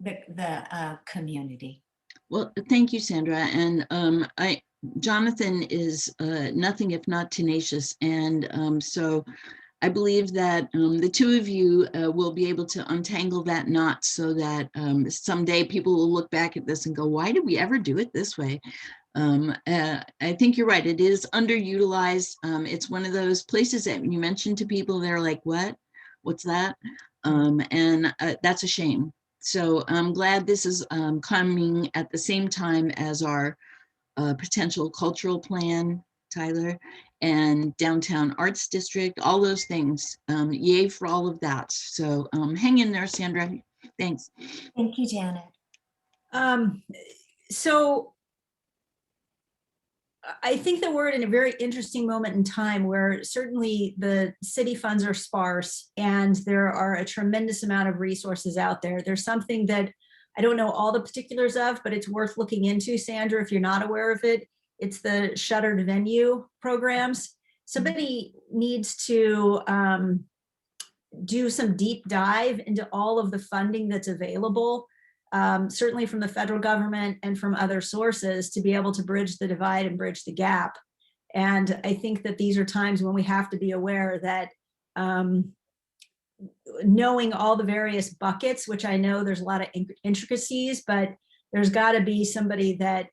the community. Well, thank you, Sandra. And Jonathan is nothing if not tenacious. And so I believe that the two of you will be able to untangle that knot so that someday people will look back at this and go, why did we ever do it this way? I think you're right. It is underutilized. It's one of those places that you mention to people, they're like, what? What's that? And that's a shame. So I'm glad this is coming at the same time as our potential cultural plan, Tyler, and downtown arts district, all those things. Yay for all of that. So hang in there, Sandra. Thanks. Thank you, Janet. So I think that we're in a very interesting moment in time where certainly the city funds are sparse and there are a tremendous amount of resources out there. There's something that I don't know all the particulars of, but it's worth looking into, Sandra, if you're not aware of it. It's the shuttered venue programs. Somebody needs to do some deep dive into all of the funding that's available, certainly from the federal government and from other sources, to be able to bridge the divide and bridge the gap. And I think that these are times when we have to be aware that knowing all the various buckets, which I know there's a lot of intricacies, but there's got to be somebody that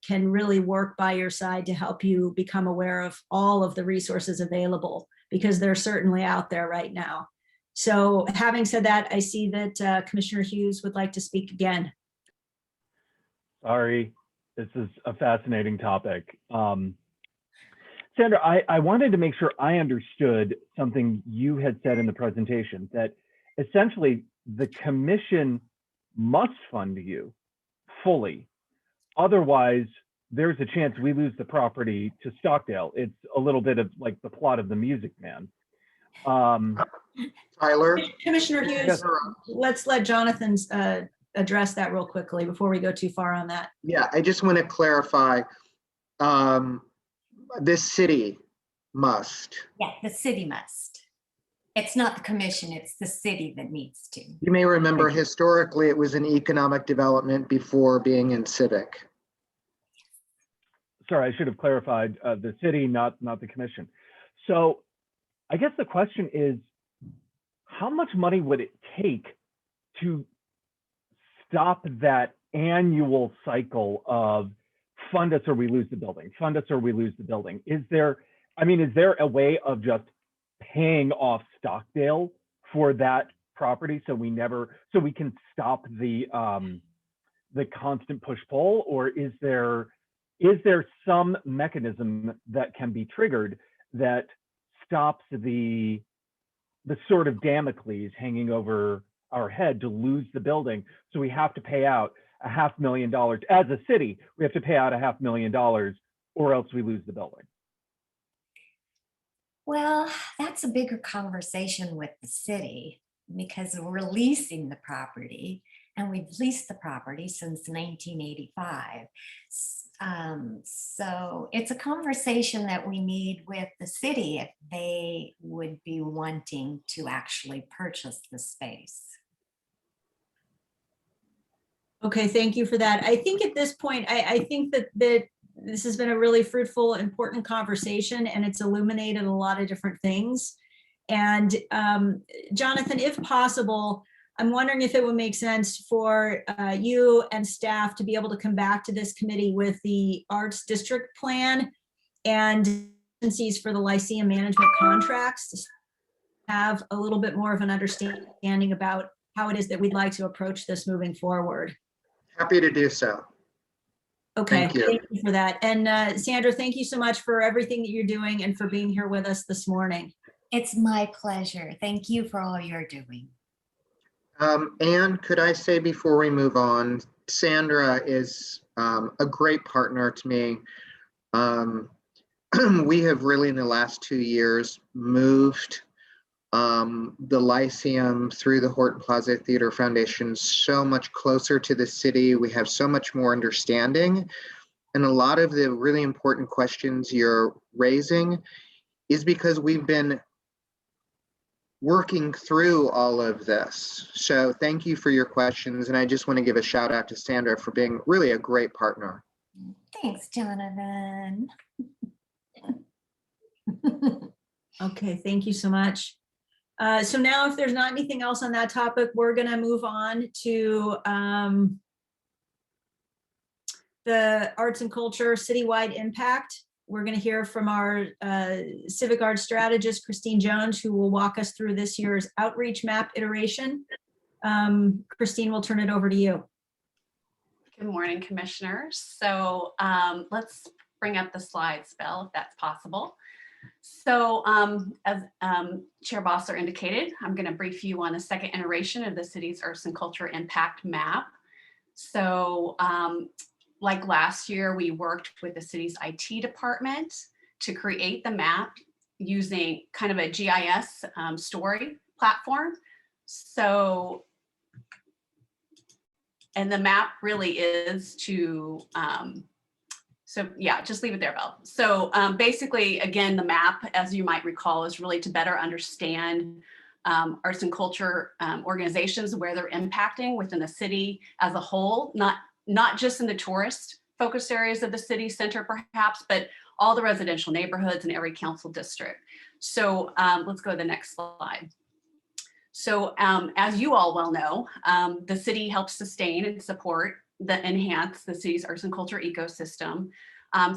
can really work by your side to help you become aware of all of the resources available, because they're certainly out there right now. So having said that, I see that Commissioner Hughes would like to speak again. Sorry, this is a fascinating topic. Sandra, I wanted to make sure I understood something you had said in the presentation, that essentially the commission must fund you fully. Otherwise, there's a chance we lose the property to Stockdale. It's a little bit of like the plot of The Music Man. Tyler? Commissioner Hughes, let's let Jonathan address that real quickly before we go too far on that. Yeah, I just want to clarify. This city must. Yeah, the city must. It's not the commission, it's the city that needs to. You may remember historically it was an economic development before being in civic. Sorry, I should have clarified, the city, not the commission. So I guess the question is, how much money would it take to stop that annual cycle of fund us or we lose the building, fund us or we lose the building? Is there a way of just paying off Stockdale for that property so we can stop the constant push-pull? Or is there some mechanism that can be triggered that stops the sort of Damocles hanging over our head to lose the building? So we have to pay out $500,000 as a city. We have to pay out $500,000 or else we lose the building. Well, that's a bigger conversation with the city, because we're leasing the property and we've leased the property since 1985. So it's a conversation that we need with the city if they would be wanting to actually purchase the space. Okay, thank you for that. I think at this point, I think that this has been a really fruitful, important conversation, and it's illuminated a lot of different things. And Jonathan, if possible, I'm wondering if it would make sense for you and staff to be able to come back to this committee with the Arts District Plan and agencies for the Lyceum management contracts, to have a little bit more of an understanding about how it is that we'd like to approach this moving forward. Happy to do so. Okay, thank you for that. And Sandra, thank you so much for everything that you're doing and for being here with us this morning. It's my pleasure. Thank you for all you're doing. And could I say before we move on, Sandra is a great partner to me. We have really in the last 2 years moved the Lyceum through the Horton Plaza Theater Foundation so much closer to the city. We have so much more understanding. And a lot of the really important questions you're raising is because we've been working through all of this. So thank you for your questions. And I just want to give a shout out to Sandra for being really a great partner. Thanks, Jonathan. Okay, thank you so much. So now if there's not anything else on that topic, we're going to move on to the arts and culture citywide impact. We're going to hear from our civic arts strategist, Christine Jones, who will walk us through this year's outreach map iteration. Christine, we'll turn it over to you. Good morning, commissioners. So let's bring up the slides, Bill, if that's possible. So as Chair Bossler indicated, I'm going to brief you on the second iteration of the city's arts and culture impact map. So like last year, we worked with the city's IT department to create the map using kind of a GIS story platform. So, and the map really is to, so yeah, just leave it there, Bill. So basically, again, the map, as you might recall, is really to better understand arts and culture organizations, where they're impacting within the city as a whole, not just in the tourist focused areas of the city center perhaps, but all the residential neighborhoods in every council district. So let's go to the next slide. So as you all well know, the city helps sustain and support enhance the city's arts and culture ecosystem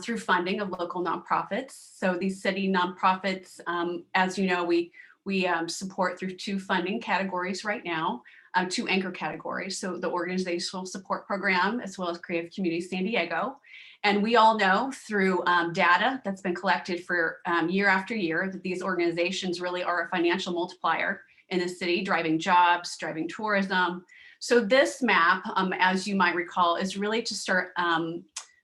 through funding of local nonprofits. So these city nonprofits, as you know, we support through 2 funding categories right now, 2 anchor categories. So the organizational support program, as well as Creative Community San Diego. And we all know through data that's been collected for year after year that these organizations really are a financial multiplier in the city, driving jobs, driving tourism. So this map, as you might recall, is really to start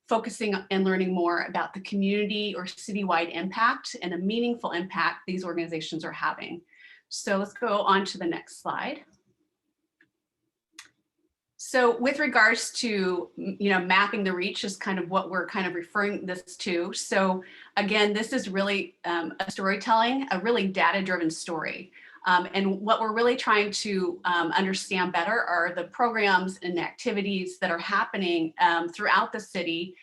focusing and learning more about the community or citywide impact and the meaningful impact these organizations are having. So let's go on to the next slide. So with regards to, mapping the reach is kind of what we're kind of referring this to. So again, this is really a storytelling, a really data-driven story. And what we're really trying to understand better are the programs and activities that are happening throughout the city.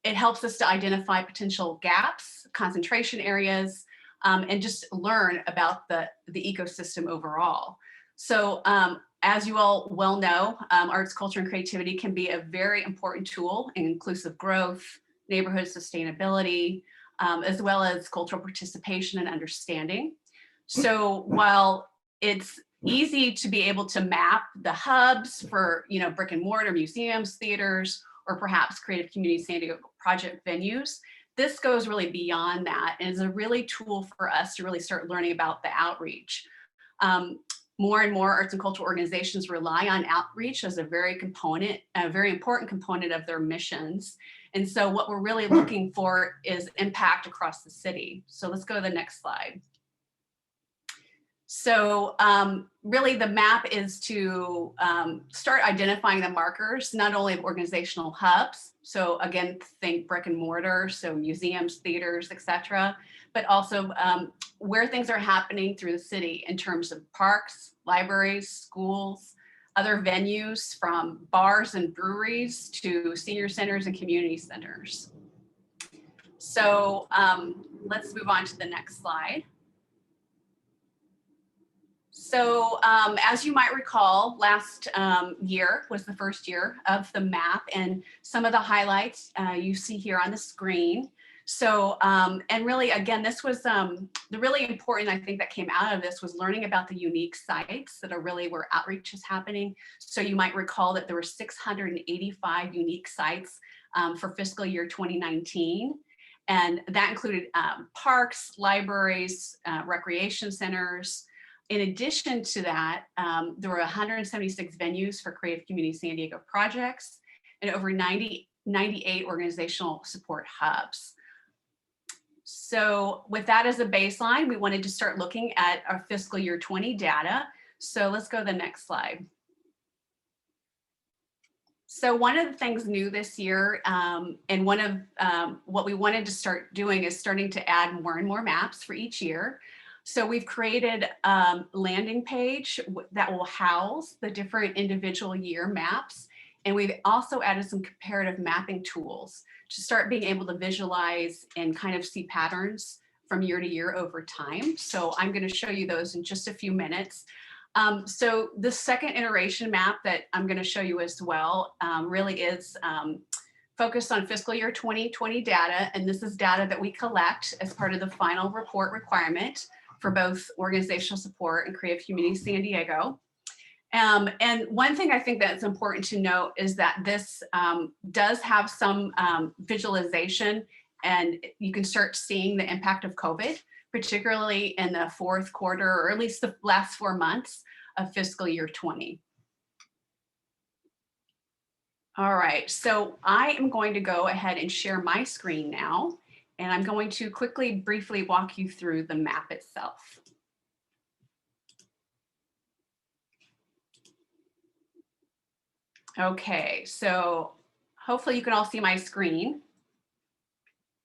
It helps us to identify potential gaps, concentration areas, and just learn about the ecosystem overall. So as you all well know, arts, culture, and creativity can be a very important tool in inclusive growth, neighborhood sustainability, as well as cultural participation and understanding. So while it's easy to be able to map the hubs for, brick and mortar museums, theaters, or perhaps Creative Community San Diego project venues, this goes really beyond that and is a really tool for us to really start learning about the outreach. More and more arts and cultural organizations rely on outreach as a very important component of their missions. And so what we're really looking for is impact across the city. So let's go to the next slide. So really the map is to start identifying the markers, not only of organizational hubs. So again, think brick and mortar, so museums, theaters, etc., but also where things are happening through the city in terms of parks, libraries, schools, other venues from bars and breweries to senior centers and community centers. So let's move on to the next slide. So as you might recall, last year was the first year of the map, and some of the highlights you see here on the screen. So, and really, again, this was the really important, I think, that came out of this was learning about the unique sites that are really where outreach is happening. So you might recall that there were 685 unique sites for fiscal year 2019. And that included parks, libraries, recreation centers, In addition to that, there were 176 venues for Creative Community San Diego projects and over 98 organizational support hubs. So with that as a baseline, we wanted to start looking at our fiscal year 20 data. So let's go to the next slide. So one of the things new this year, and one of what we wanted to start doing is starting to add more and more maps for each year. So we've created a landing page that will house the different individual year maps. And we've also added some comparative mapping tools to start being able to visualize and kind of see patterns from year to year over time. So I'm going to show you those in just a few minutes. So the second iteration map that I'm going to show you as well really is focused on fiscal year 2020 data. And this is data that we collect as part of the final report requirement for both organizational support and Creative Community San Diego. And one thing I think that's important to note is that this does have some visualization, and you can start seeing the impact of COVID, particularly in the fourth quarter, or at least the last 4 months of fiscal year 20. All right, so I am going to go ahead and share my screen now, and I'm going to quickly, briefly walk you through the map itself. Okay, so hopefully you can all see my screen.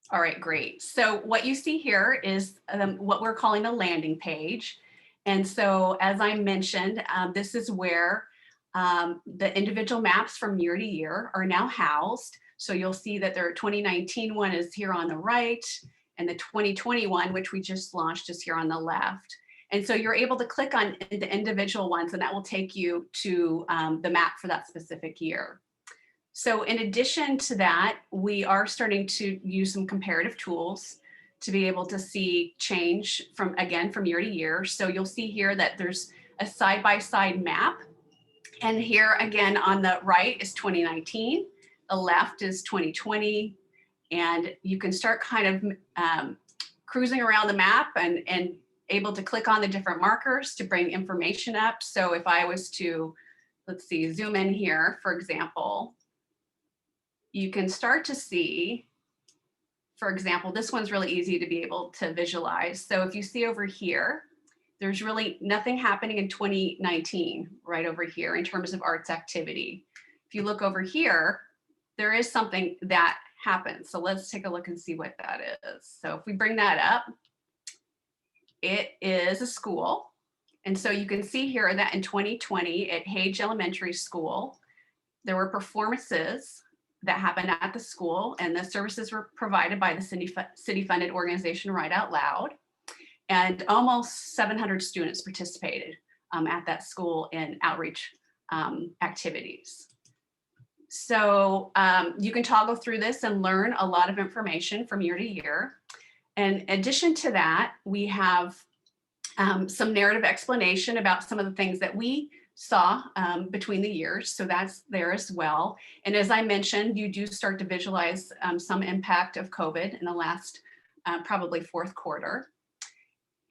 All right, great. So what you see here is what we're calling a landing page. And so as I mentioned, this is where the individual maps from year to year are now housed. So you'll see that their 2019 one is here on the right, and the 2021, which we just launched, is here on the left. And so you're able to click on the individual ones, and that will take you to the map for that specific year. So in addition to that, we are starting to use some comparative tools to be able to see change from year to year. So you'll see here that there's a side-by-side map. And here again on the right is 2019, the left is 2020. And you can start kind of cruising around the map and able to click on the different markers to bring information up. So if I was to, let's see, zoom in here, for example, you can start to see, for example, this one's really easy to be able to visualize. So if you see over here, there's really nothing happening in 2019 right over here in terms of arts activity. If you look over here, there is something that happens. So let's take a look and see what that is. So if we bring that up, it is a school. And so you can see here that in 2020 at Hage Elementary School, there were performances that happened at the school, and the services were provided by the city-funded organization Write Out Loud. And almost 700 students participated at that school in outreach activities. So you can toggle through this and learn a lot of information from year to year. And in addition to that, we have some narrative explanation about some of the things that we saw between the years. So that's there as well. And as I mentioned, you do start to visualize some impact of COVID in the last probably fourth quarter.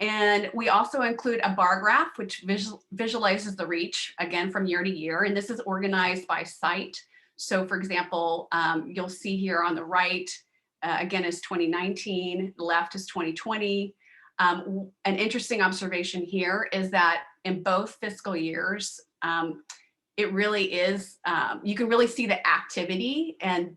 And we also include a bar graph, which visualizes the reach again from year to year. And this is organized by site. So for example, you'll see here on the right, again, is 2019, the left is 2020. An interesting observation here is that in both fiscal years, it really is, you can really see the activity, and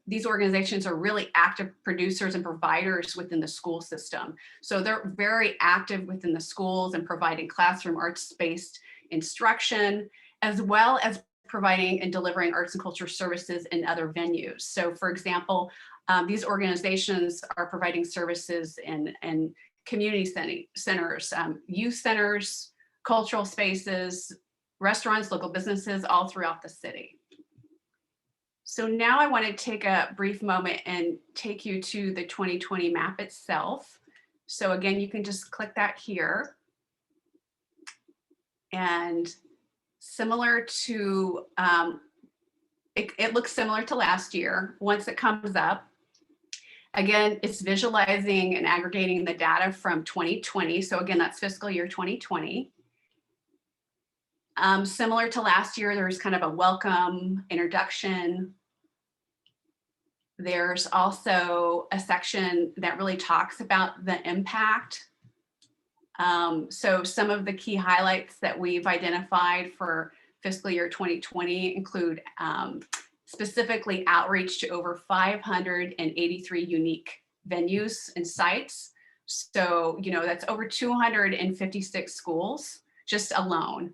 these organizations are really active producers and providers within the school system. So they're very active within the schools and providing classroom arts-based instruction, as well as providing and delivering arts and culture services in other venues. So for example, these organizations are providing services in community centers, youth centers, cultural spaces, restaurants, local businesses, all throughout the city. So now I want to take a brief moment and take you to the 2020 map itself. So again, you can just click that here. And similar to, it looks similar to last year. Once it comes up, Again, it's visualizing and aggregating the data from 2020. So again, that's fiscal year 2020. Similar to last year, there's kind of a welcome introduction. There's also a section that really talks about the impact. So some of the key highlights that we've identified for fiscal year 2020 include specifically outreach to over 583 unique venues and sites. So, that's over 256 schools just alone,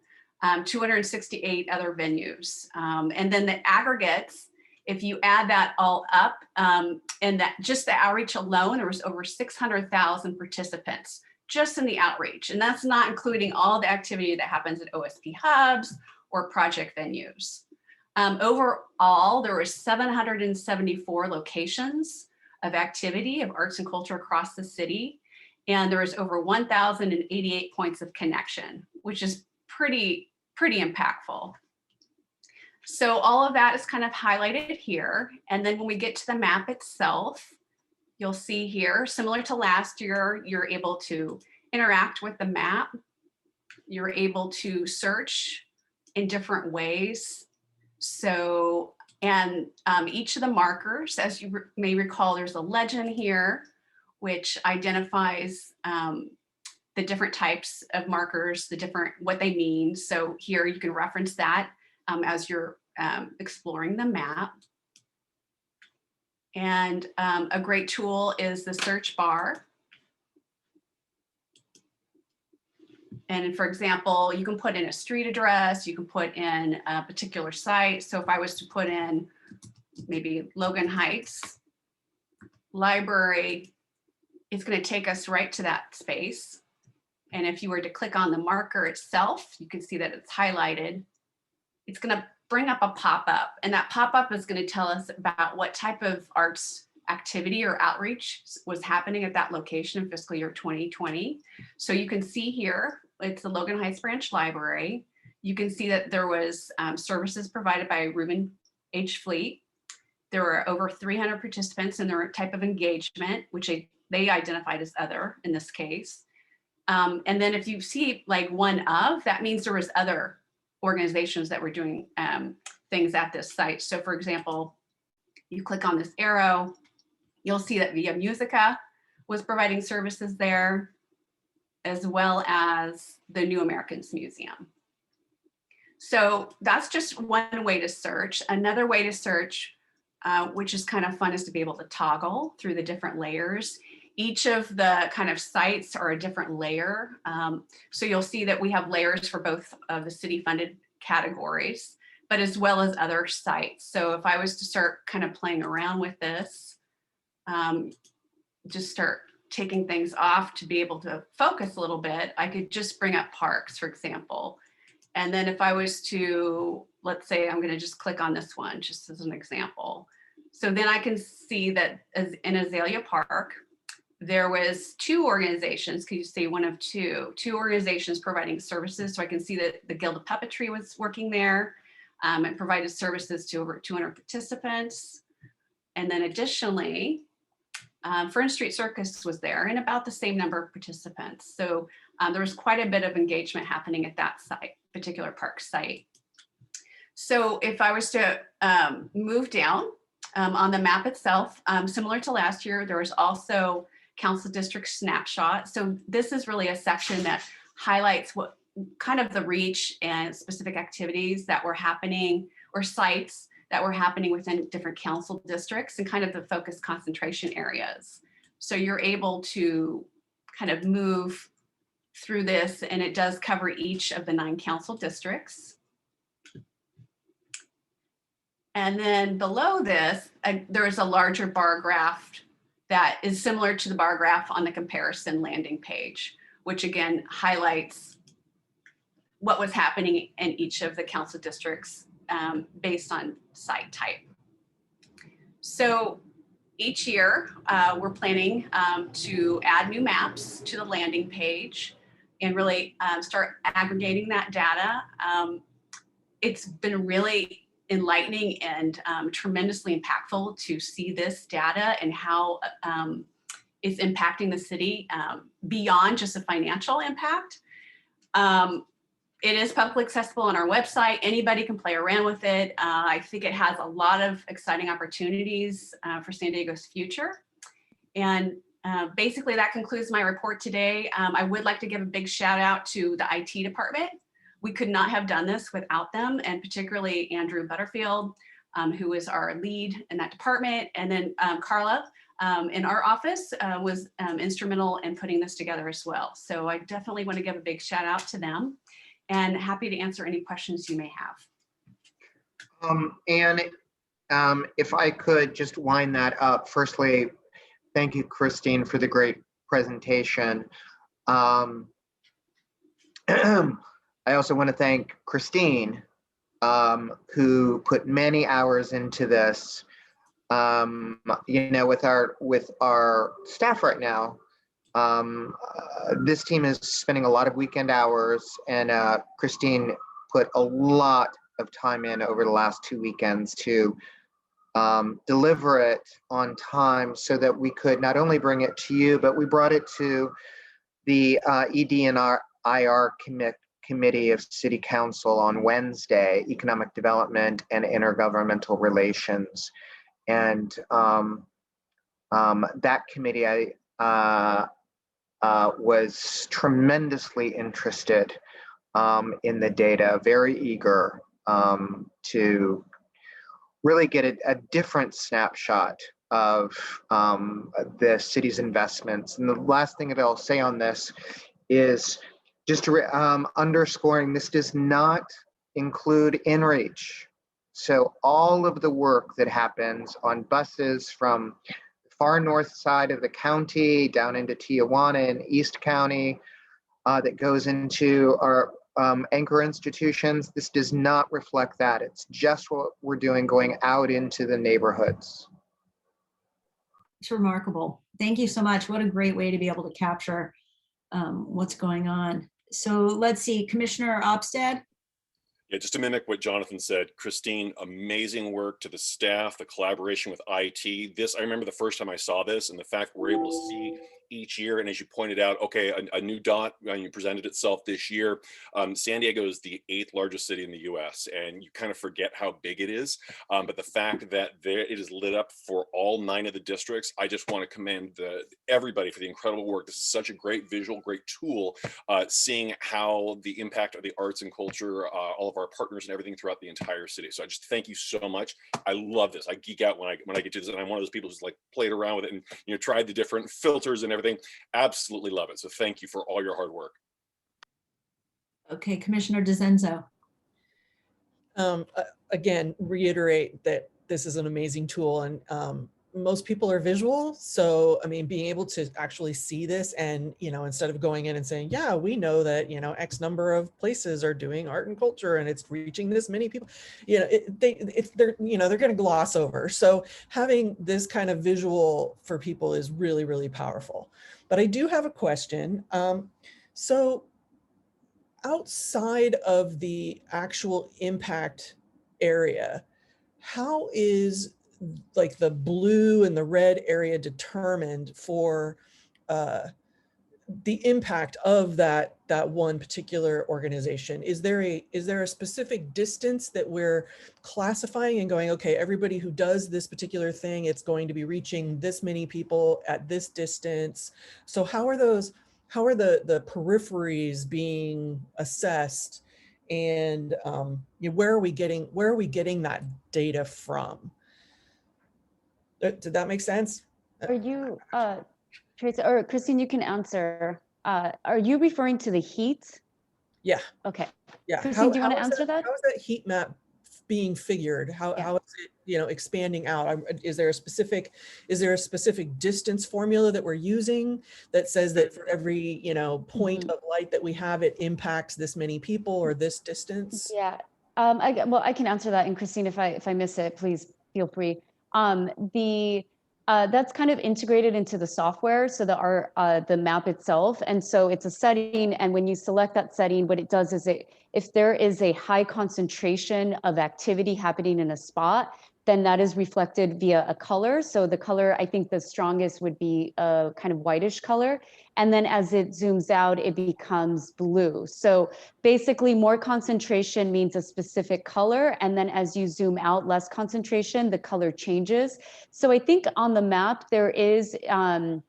268 other venues. And then the aggregates, if you add that all up, and that just the outreach alone, there was over 600,000 participants just in the outreach. And that's not including all the activity that happens at OSP hubs or project venues. Overall, there were 774 locations of activity of arts and culture across the city. And there was over 1,088 points of connection, which is pretty impactful. So all of that is kind of highlighted here. And then when we get to the map itself, you'll see here, similar to last year, you're able to interact with the map. You're able to search in different ways. So, and each of the markers, as you may recall, there's a legend here, which identifies the different types of markers, what they mean. So here you can reference that as you're exploring the map. And a great tool is the search bar. And for example, you can put in a street address, you can put in a particular site. So if I was to put in maybe Logan Heights Library, it's going to take us right to that space. And if you were to click on the marker itself, you can see that it's highlighted. It's going to bring up a pop-up, and that pop-up is going to tell us about what type of arts activity or outreach was happening at that location in fiscal year 2020. So you can see here, it's the Logan Heights Branch Library. You can see that there was services provided by Reuben H. Fleet. There were over 300 participants in their type of engagement, which they identified as other in this case. And then if you see like one of, that means there was other organizations that were doing things at this site. So for example, you click on this arrow, you'll see that Via Musica was providing services there, as well as the New Americans Museum. So that's just one way to search. Another way to search, which is kind of fun, is to be able to toggle through the different layers. Each of the kind of sites are a different layer. So you'll see that we have layers for both of the city funded categories, but as well as other sites. So if I was to start kind of playing around with this, just start taking things off to be able to focus a little bit, I could just bring up parks, for example. And then if I was to, let's say I'm going to just click on this one, just as an example. So then I can see that in Azalea Park, there was two organizations, can you see one of two organizations providing services. So I can see that the Guild of Puppetry was working there and provided services to over 200 participants. And then additionally, Fern Street Circus was there and about the same number of participants. So there was quite a bit of engagement happening at that site, particular park site. So if I was to move down on the map itself, similar to last year, there was also Council District Snapshot. So this is really a section that highlights what kind of the reach and specific activities that were happening, or sites that were happening within different council districts, and kind of the focus concentration areas. So you're able to kind of move through this, and it does cover each of the 9 council districts. And then below this, there is a larger bar graph that is similar to the bar graph on the comparison landing page, which again highlights what was happening in each of the council districts based on site type. So each year we're planning to add new maps to the landing page and really start aggregating that data. It's been really enlightening and tremendously impactful to see this data and how it's impacting the city beyond just a financial impact. It is publicly accessible on our website. Anybody can play around with it. I think it has a lot of exciting opportunities for San Diego's future. And basically that concludes my report today. I would like to give a big shout out to the IT department. We could not have done this without them, and particularly Andrew Butterfield, who is our lead in that department. And then Carla in our office was instrumental in putting this together as well. So I definitely want to give a big shout out to them, and happy to answer any questions you may have. If I could just wind that up, firstly, thank you, Christine, for the great presentation. I also want to thank Christine, who put many hours into this. You know, with our staff right now, this team is spending a lot of weekend hours, and Christine put a lot of time in over the last 2 weekends to deliver it on time so that we could not only bring it to you, but we brought it to the ED and IR Committee of City Council on Wednesday, Economic Development and Intergovernmental Relations. And that committee was tremendously interested in the data, very eager to really get a different snapshot of the city's investments. And the last thing that I'll say on this is just underscoring this does not include InReach. So all of the work that happens on buses from the far north side of the county down into Tijuana and East County that goes into our anchor institutions, this does not reflect that. It's just what we're doing going out into the neighborhoods. It's remarkable. Thank you so much. What a great way to be able to capture what's going on. So let's see, Commissioner Opstad. Yeah, just to mimic what Jonathan said, Christine, amazing work to the staff, the collaboration with IT. This, I remember the first time I saw this, and the fact that we're able to see each year, and as you pointed out, okay, a new dot you presented itself this year. San Diego is the 8th largest city in the US, and you kind of forget how big it is. But the fact that it is lit up for all 9 of the districts, I just want to commend everybody for the incredible work. This is such a great visual, great tool, seeing how the impact of the arts and culture, all of our partners and everything throughout the entire city. So I just thank you so much. I love this. I geek out when I get to this, and I'm one of those people who's like played around with it and tried the different filters and everything. Absolutely love it. So thank you for all your hard work. Okay, Commissioner DeZenzo. Again, reiterate that this is an amazing tool, and most people are visual. So, I mean, being able to actually see this and, instead of going in and saying, yeah, we know that, X number of places are doing art and culture and it's reaching this many people, they're going to gloss over. So having this kind of visual for people is really, really powerful. But I do have a question. So outside of the actual impact area, how is like the blue and the red area determined for the impact of that one particular organization? Is there a specific distance that we're classifying and going, okay, everybody who does this particular thing, it's going to be reaching this many people at this distance? So how are the peripheries being assessed, and where are we getting that data from? Did that make sense? Are you, Tracy, or Christine, you can answer. Are you referring to the heat? Yeah. Okay. Yeah. Christine, do you want to answer that? How is that heat map being figured? How is it, expanding out? Is there a specific distance formula that we're using that says that for every, point of light that we have, it impacts this many people or this distance? Yeah. I can answer that. And Christine, if I miss it, please feel free. The That's kind of integrated into the software, so the map itself. And so it's a setting, and when you select that setting, what it does is if there is a high concentration of activity happening in a spot, then that is reflected via a color. So the color, I think the strongest would be a kind of whitish color. And then as it zooms out, it becomes blue. So basically more concentration means a specific color. And then as you zoom out, less concentration, the color changes. So I think on the map, there is, I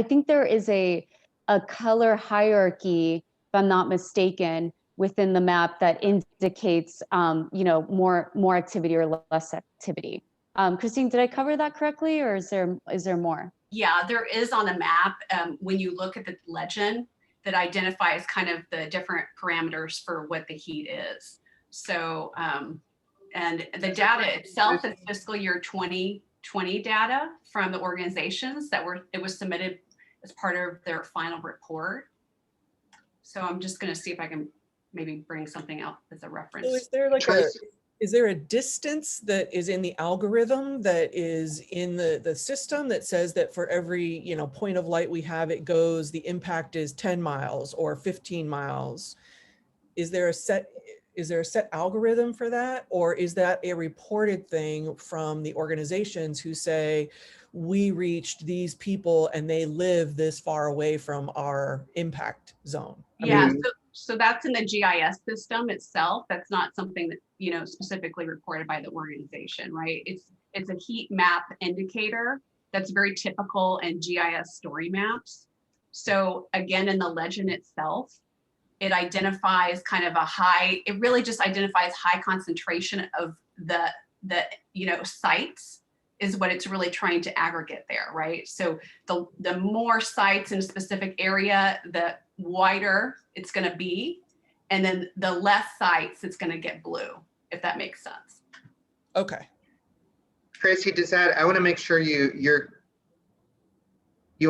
think there is a color hierarchy, if I'm not mistaken, within the map that indicates, you know, more activity or less activity. Christine, did I cover that correctly, or is there more? Yeah, there is on the map, when you look at the legend, that identifies kind of the different parameters for what the heat is. So, and the data itself is fiscal year 2020 data from the organizations it was submitted as part of their final report. So I'm just going to see if I can maybe bring something out as a reference. So is there a distance that is in the algorithm that is in the system that says that for every, you know, point of light we have, it goes, the impact is 10 miles or 15 miles? Is there a set algorithm for that? Or is that a reported thing from the organizations who say, we reached these people and they live this far away from our impact zone? Yeah, so that's in the GIS system itself. That's not something that, you know, specifically reported by the organization, right? It's a heat map indicator that's very typical in GIS story maps. So again, in the legend itself, it identifies kind of it really just identifies high concentration of the you know, sites is what it's really trying to aggregate there, right? So the more sites in a specific area, the wider it's going to be, and then the less sites it's going to get blue, if that makes sense. Okay. Tracy, I want to make sure you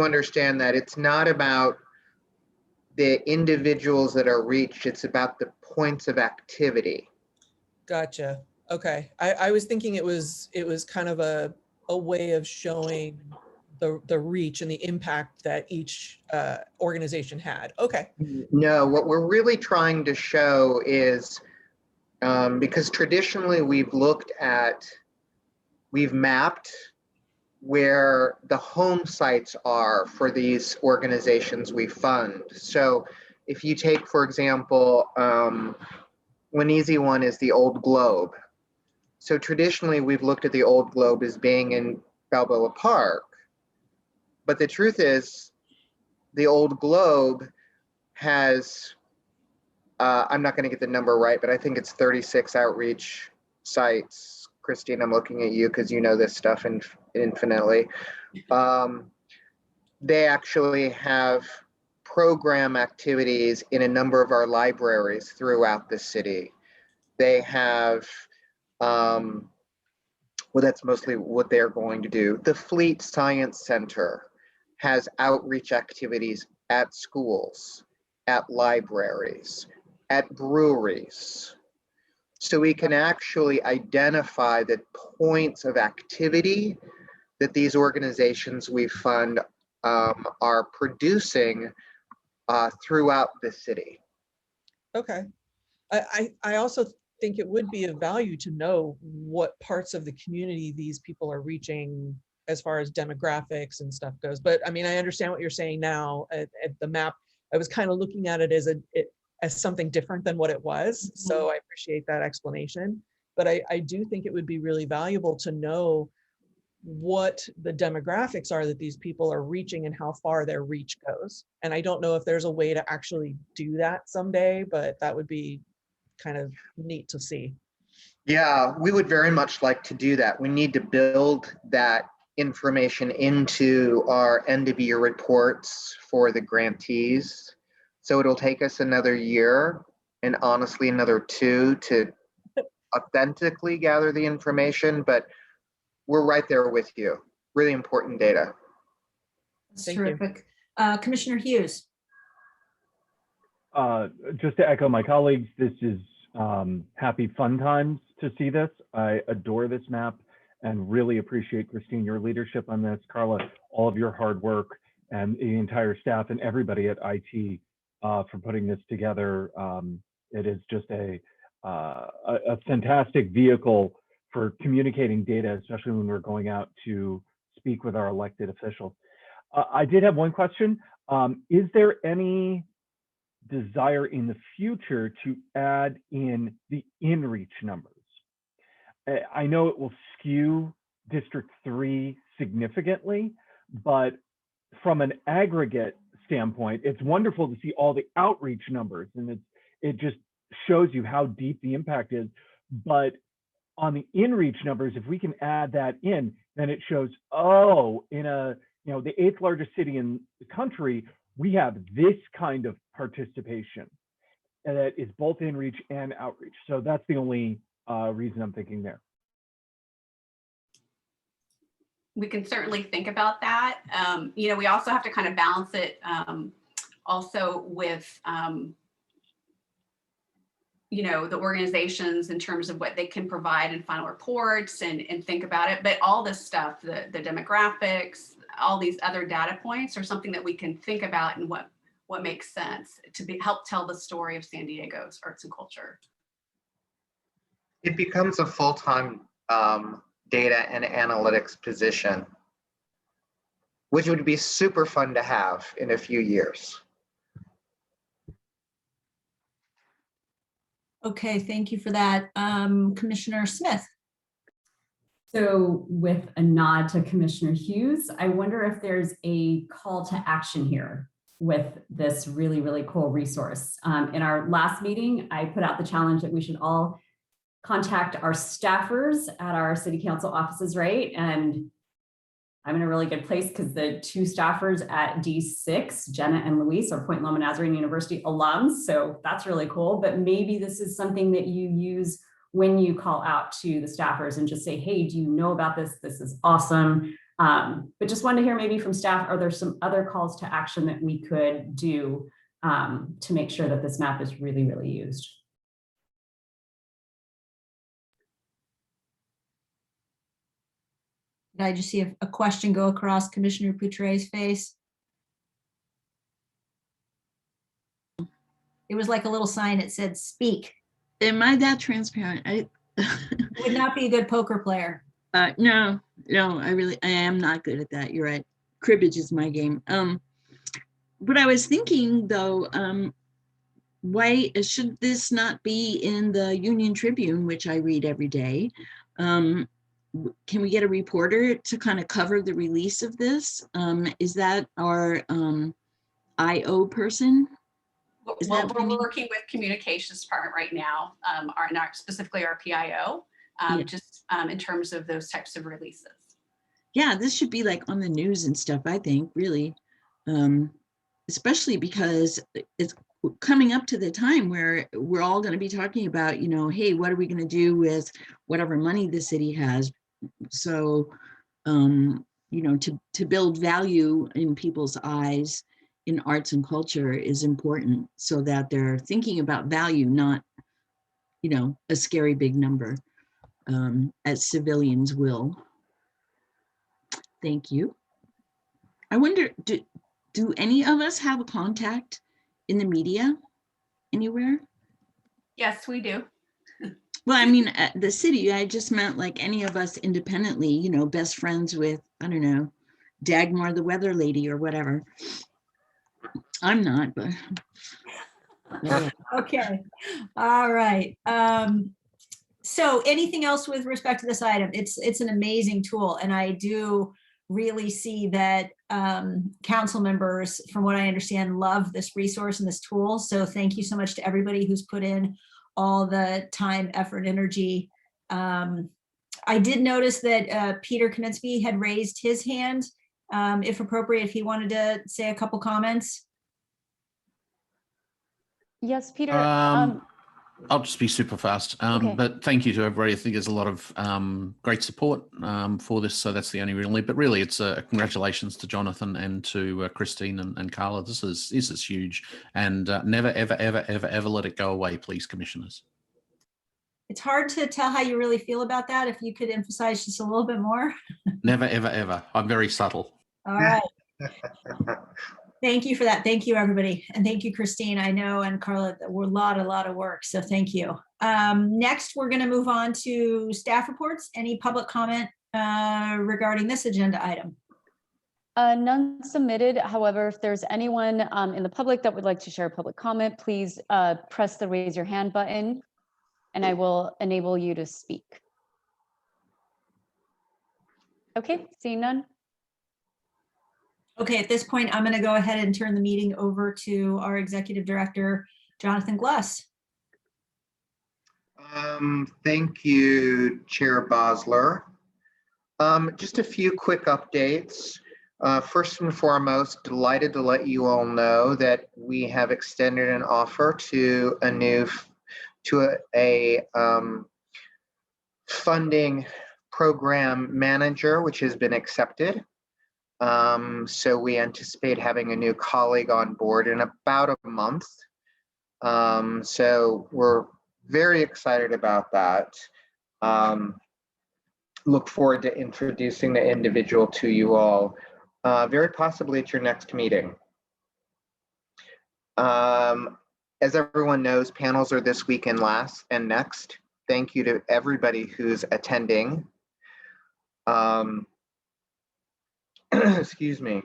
understand that it's not about the individuals that are reached, it's about the points of activity. Gotcha. Okay. I was thinking it was kind of a way of showing the reach and the impact that each organization had. Okay. No, what we're really trying to show is, because traditionally we've mapped where the home sites are for these organizations we fund. So if you take, for example, one easy one is the Old Globe. So traditionally we've looked at the Old Globe as being in Balboa Park. But the truth is, the Old Globe has, I'm not going to get the number right, but I think it's 36 outreach sites. Christine, I'm looking at you because you know this stuff infinitely. They actually have program activities in a number of our libraries throughout the city. They have, well, that's mostly what they're going to do. The Fleet Science Center has outreach activities at schools, at libraries, at breweries. So we can actually identify the points of activity that these organizations we fund are producing throughout the city. Okay. I also think it would be of value to know what parts of the community these people are reaching as far as demographics and stuff goes. But I mean, I understand what you're saying now at the map. I was kind of looking at it as something different than what it was. Mm-hmm. So I appreciate that explanation. But I do think it would be really valuable to know what the demographics are that these people are reaching and how far their reach goes. And I don't know if there's a way to actually do that someday, but that would be kind of neat to see. Yeah, we would very much like to do that. We need to build that information into our end of year reports for the grantees. So it'll take us another year and honestly another 2 to authentically gather the information, but we're right there with you. Really important data. That's terrific. Commissioner Hughes. Just to echo my colleagues, this is happy fun times to see this. I adore this map. and really appreciate, Christine, your leadership on this, Carla, all of your hard work, and the entire staff and everybody at IT for putting this together. It is just a fantastic vehicle for communicating data, especially when we're going out to speak with our elected officials. I did have one question. Is there any desire in the future to add in the in-reach numbers? I know it will skew District 3 significantly, but from an aggregate standpoint, it's wonderful to see all the outreach numbers, and it just shows you how deep the impact is. But on the in-reach numbers, if we can add that in, then it shows, oh, in the 8th largest city in the country, we have this kind of participation that is both in-reach and outreach. So that's the only reason I'm thinking there. We can certainly think about that. We also have to kind of balance it also with, the organizations in terms of what they can provide in final reports and think about it. But all this stuff, the demographics, all these other data points are something that we can think about and what makes sense to help tell the story of San Diego's arts and culture. It becomes a full-time data and analytics position, which would be super fun to have in a few years. Okay, thank you for that. Commissioner Smith. So with a nod to Commissioner Hughes, I wonder if there's a call to action here with this really, really cool resource. In our last meeting, I put out the challenge that we should all contact our staffers at our city council offices, right? And I'm in a really good place because the 2 staffers at D6, Jenna and Luis, are Point Loma Nazarene University alums. So that's really cool. But maybe this is something that you use when you call out to the staffers and just say, hey, do you know about this? This is awesome. But just wanted to hear maybe from staff, are there some other calls to action that we could do to make sure that this map is really, really used? Did I just see a question go across Commissioner Poutret's face? It was like a little sign that said speak. Am I that transparent? I would not be a good poker player. No, I am not good at that. You're right. Cribbage is my game. But I was thinking though, why should this not be in the Union Tribune, which I read every day? Can we get a reporter to kind of cover the release of this? Is that our IO person? Well, we're working with communications department right now, specifically our PIO, just in terms of those types of releases. Yeah, this should be like on the news and stuff, I think, really, especially because it's coming up to the time where we're all going to be talking about, hey, what are we going to do with whatever money the city has? So, to build value in people's eyes in arts and culture is important so that they're thinking about value, not, a scary big number, as civilians will. Thank you. I wonder, do any of us have a contact in the media anywhere? Yes, we do. Well, I mean, at the city, I just meant like any of us independently, best friends with, I don't know, Dagmar the weather lady or whatever. I'm not, but. Okay, all right. So anything else with respect to this item? It's an amazing tool, and I do really see that council members, from what I understand, love this resource and this tool. So thank you so much to everybody who's put in all the time, effort, energy. I did notice that Peter Kaminski had raised his hand, if appropriate, if he wanted to say a couple comments. Yes, Peter. I'll just be super fast, Okay. but thank you to everybody. I think there's a lot of great support for this, so that's the only real need. But really, it's congratulations to Jonathan and to Christine and Carla. This is huge, and never, ever, ever, ever, ever let it go away, please, commissioners. It's hard to tell how you really feel about that. If you could emphasize just a little bit more. Never, ever, ever. I'm very subtle. All right. Thank you for that. Thank you, everybody. And thank you, Christine. I know, and Carla, that we're a lot of work. So thank you. Next, we're going to move on to staff reports. Any public comment regarding this agenda item? None submitted. However, if there's anyone in the public that would like to share a public comment, please press the raise your hand button and I will enable you to speak. Okay, seeing none. Okay, at this point, I'm going to go ahead and turn the meeting over to our Executive Director, Jonathan Gluss. Thank you, Chair Bosler. Just a few quick updates. First and foremost, delighted to let you all know that we have extended an offer to a funding program manager, which has been accepted. So we anticipate having a new colleague on board in about a month. So we're very excited about that. Look forward to introducing the individual to you all, very possibly at your next meeting. As everyone knows, panels are this week and next. Thank you to everybody who's attending. Excuse me.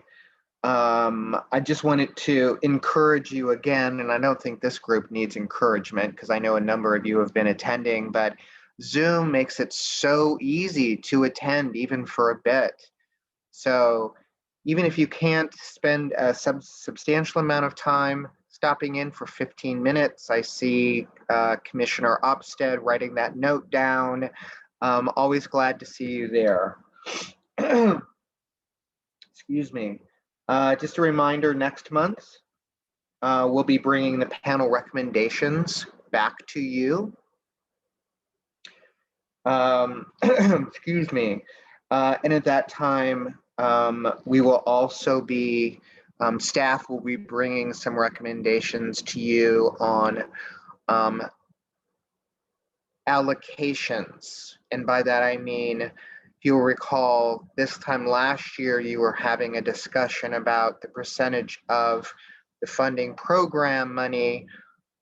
I just wanted to encourage you again, and I don't think this group needs encouragement because I know a number of you have been attending, but Zoom makes it so easy to attend even for a bit. So even if you can't spend a substantial amount of time stopping in for 15 minutes, I see Commissioner Opstead writing that note down. Always glad to see you there. Excuse me. Just a reminder, next month, we'll be bringing the panel recommendations back to you. Excuse me. And at that time, we will also be, staff will be bringing some recommendations to you on allocations. And by that, I mean, if you'll recall, this time last year, you were having a discussion about the percentage of the funding program money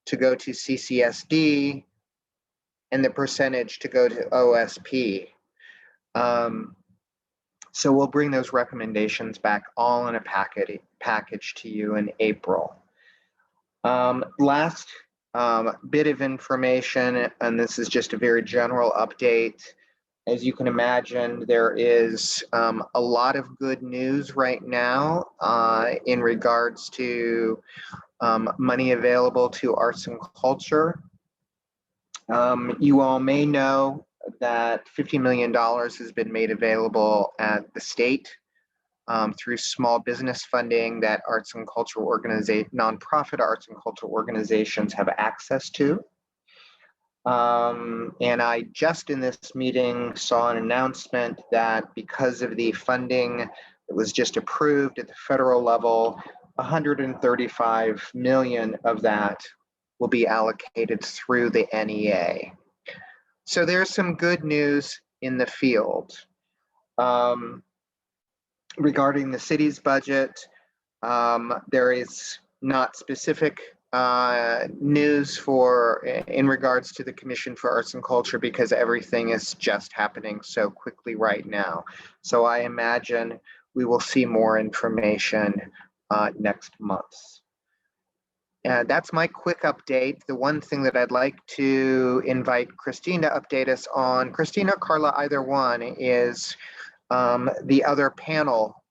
to go to CCSD and the percentage to go to OSP. So we'll bring those recommendations back all in a package to you in April. Last bit of information, and this is just a very general update. As you can imagine, there is a lot of good news right now in regards to money available to arts and culture. You all may know that $50 million has been made available at the state through small business funding that arts and cultural nonprofit arts and cultural organizations have access to. And I just in this meeting saw an announcement that because of the funding that was just approved at the federal level, 135 million of that will be allocated through the NEA. So there's some good news in the field. Regarding the city's budget, there is not specific news in regards to the Commission for Arts and Culture because everything is just happening so quickly right now. So I imagine we will see more information next month. That's my quick update. The one thing that I'd like to invite Christine to update us on, Christine or Carla, either one, is the other panel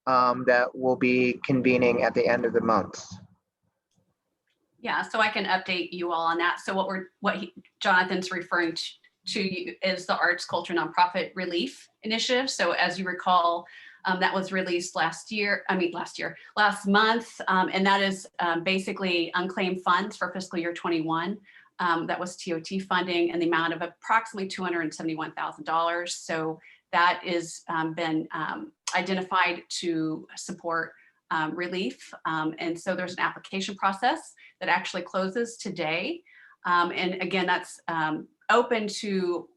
that will be convening at the end of the month. Yeah, so I can update you all on that. So what Jonathan's referring to you is the Arts Culture Nonprofit Relief Initiative. So as you recall, that was released last month, and that is basically unclaimed funds for fiscal year 21. That was TOT funding in the amount of approximately $271,000. So that is been identified to support relief. And so there's an application process that actually closes today. And again, that's open to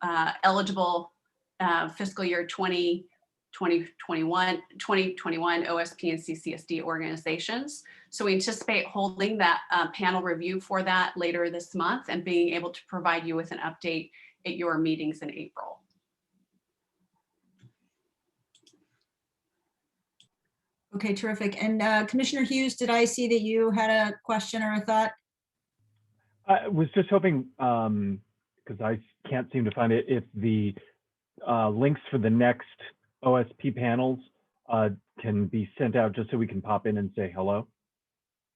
eligible fiscal year 2021 OSP and CCSD organizations. So we anticipate holding that panel review for that later this month and being able to provide you with an update at your meetings in April. Okay, terrific. And Commissioner Hughes, did I see that you had a question or a thought? I was just hoping, because I can't seem to find it, if the links for the next OSP panels can be sent out just so we can pop in and say hello.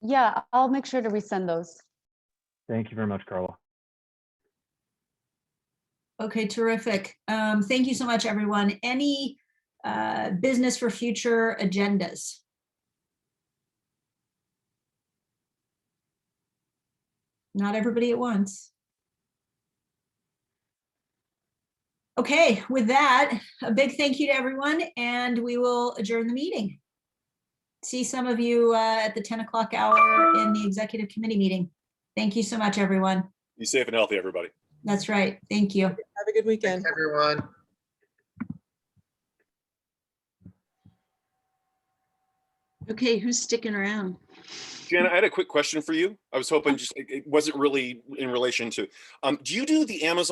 Yeah, I'll make sure to resend those. Thank you very much, Carla. Okay, terrific. Thank you so much, everyone. Any business for future agendas? Not everybody at once. Okay, with that, a big thank you to everyone, and we will adjourn the meeting. See some of you at the 10 o'clock hour in the executive committee meeting. Thank you so much, everyone. Be safe and healthy, everybody. That's right. Thank you. Have a good weekend. Thanks, everyone. Okay, who's sticking around? Jana, I had a quick question for you. I was hoping it wasn't really in relation to, do you do the Amazon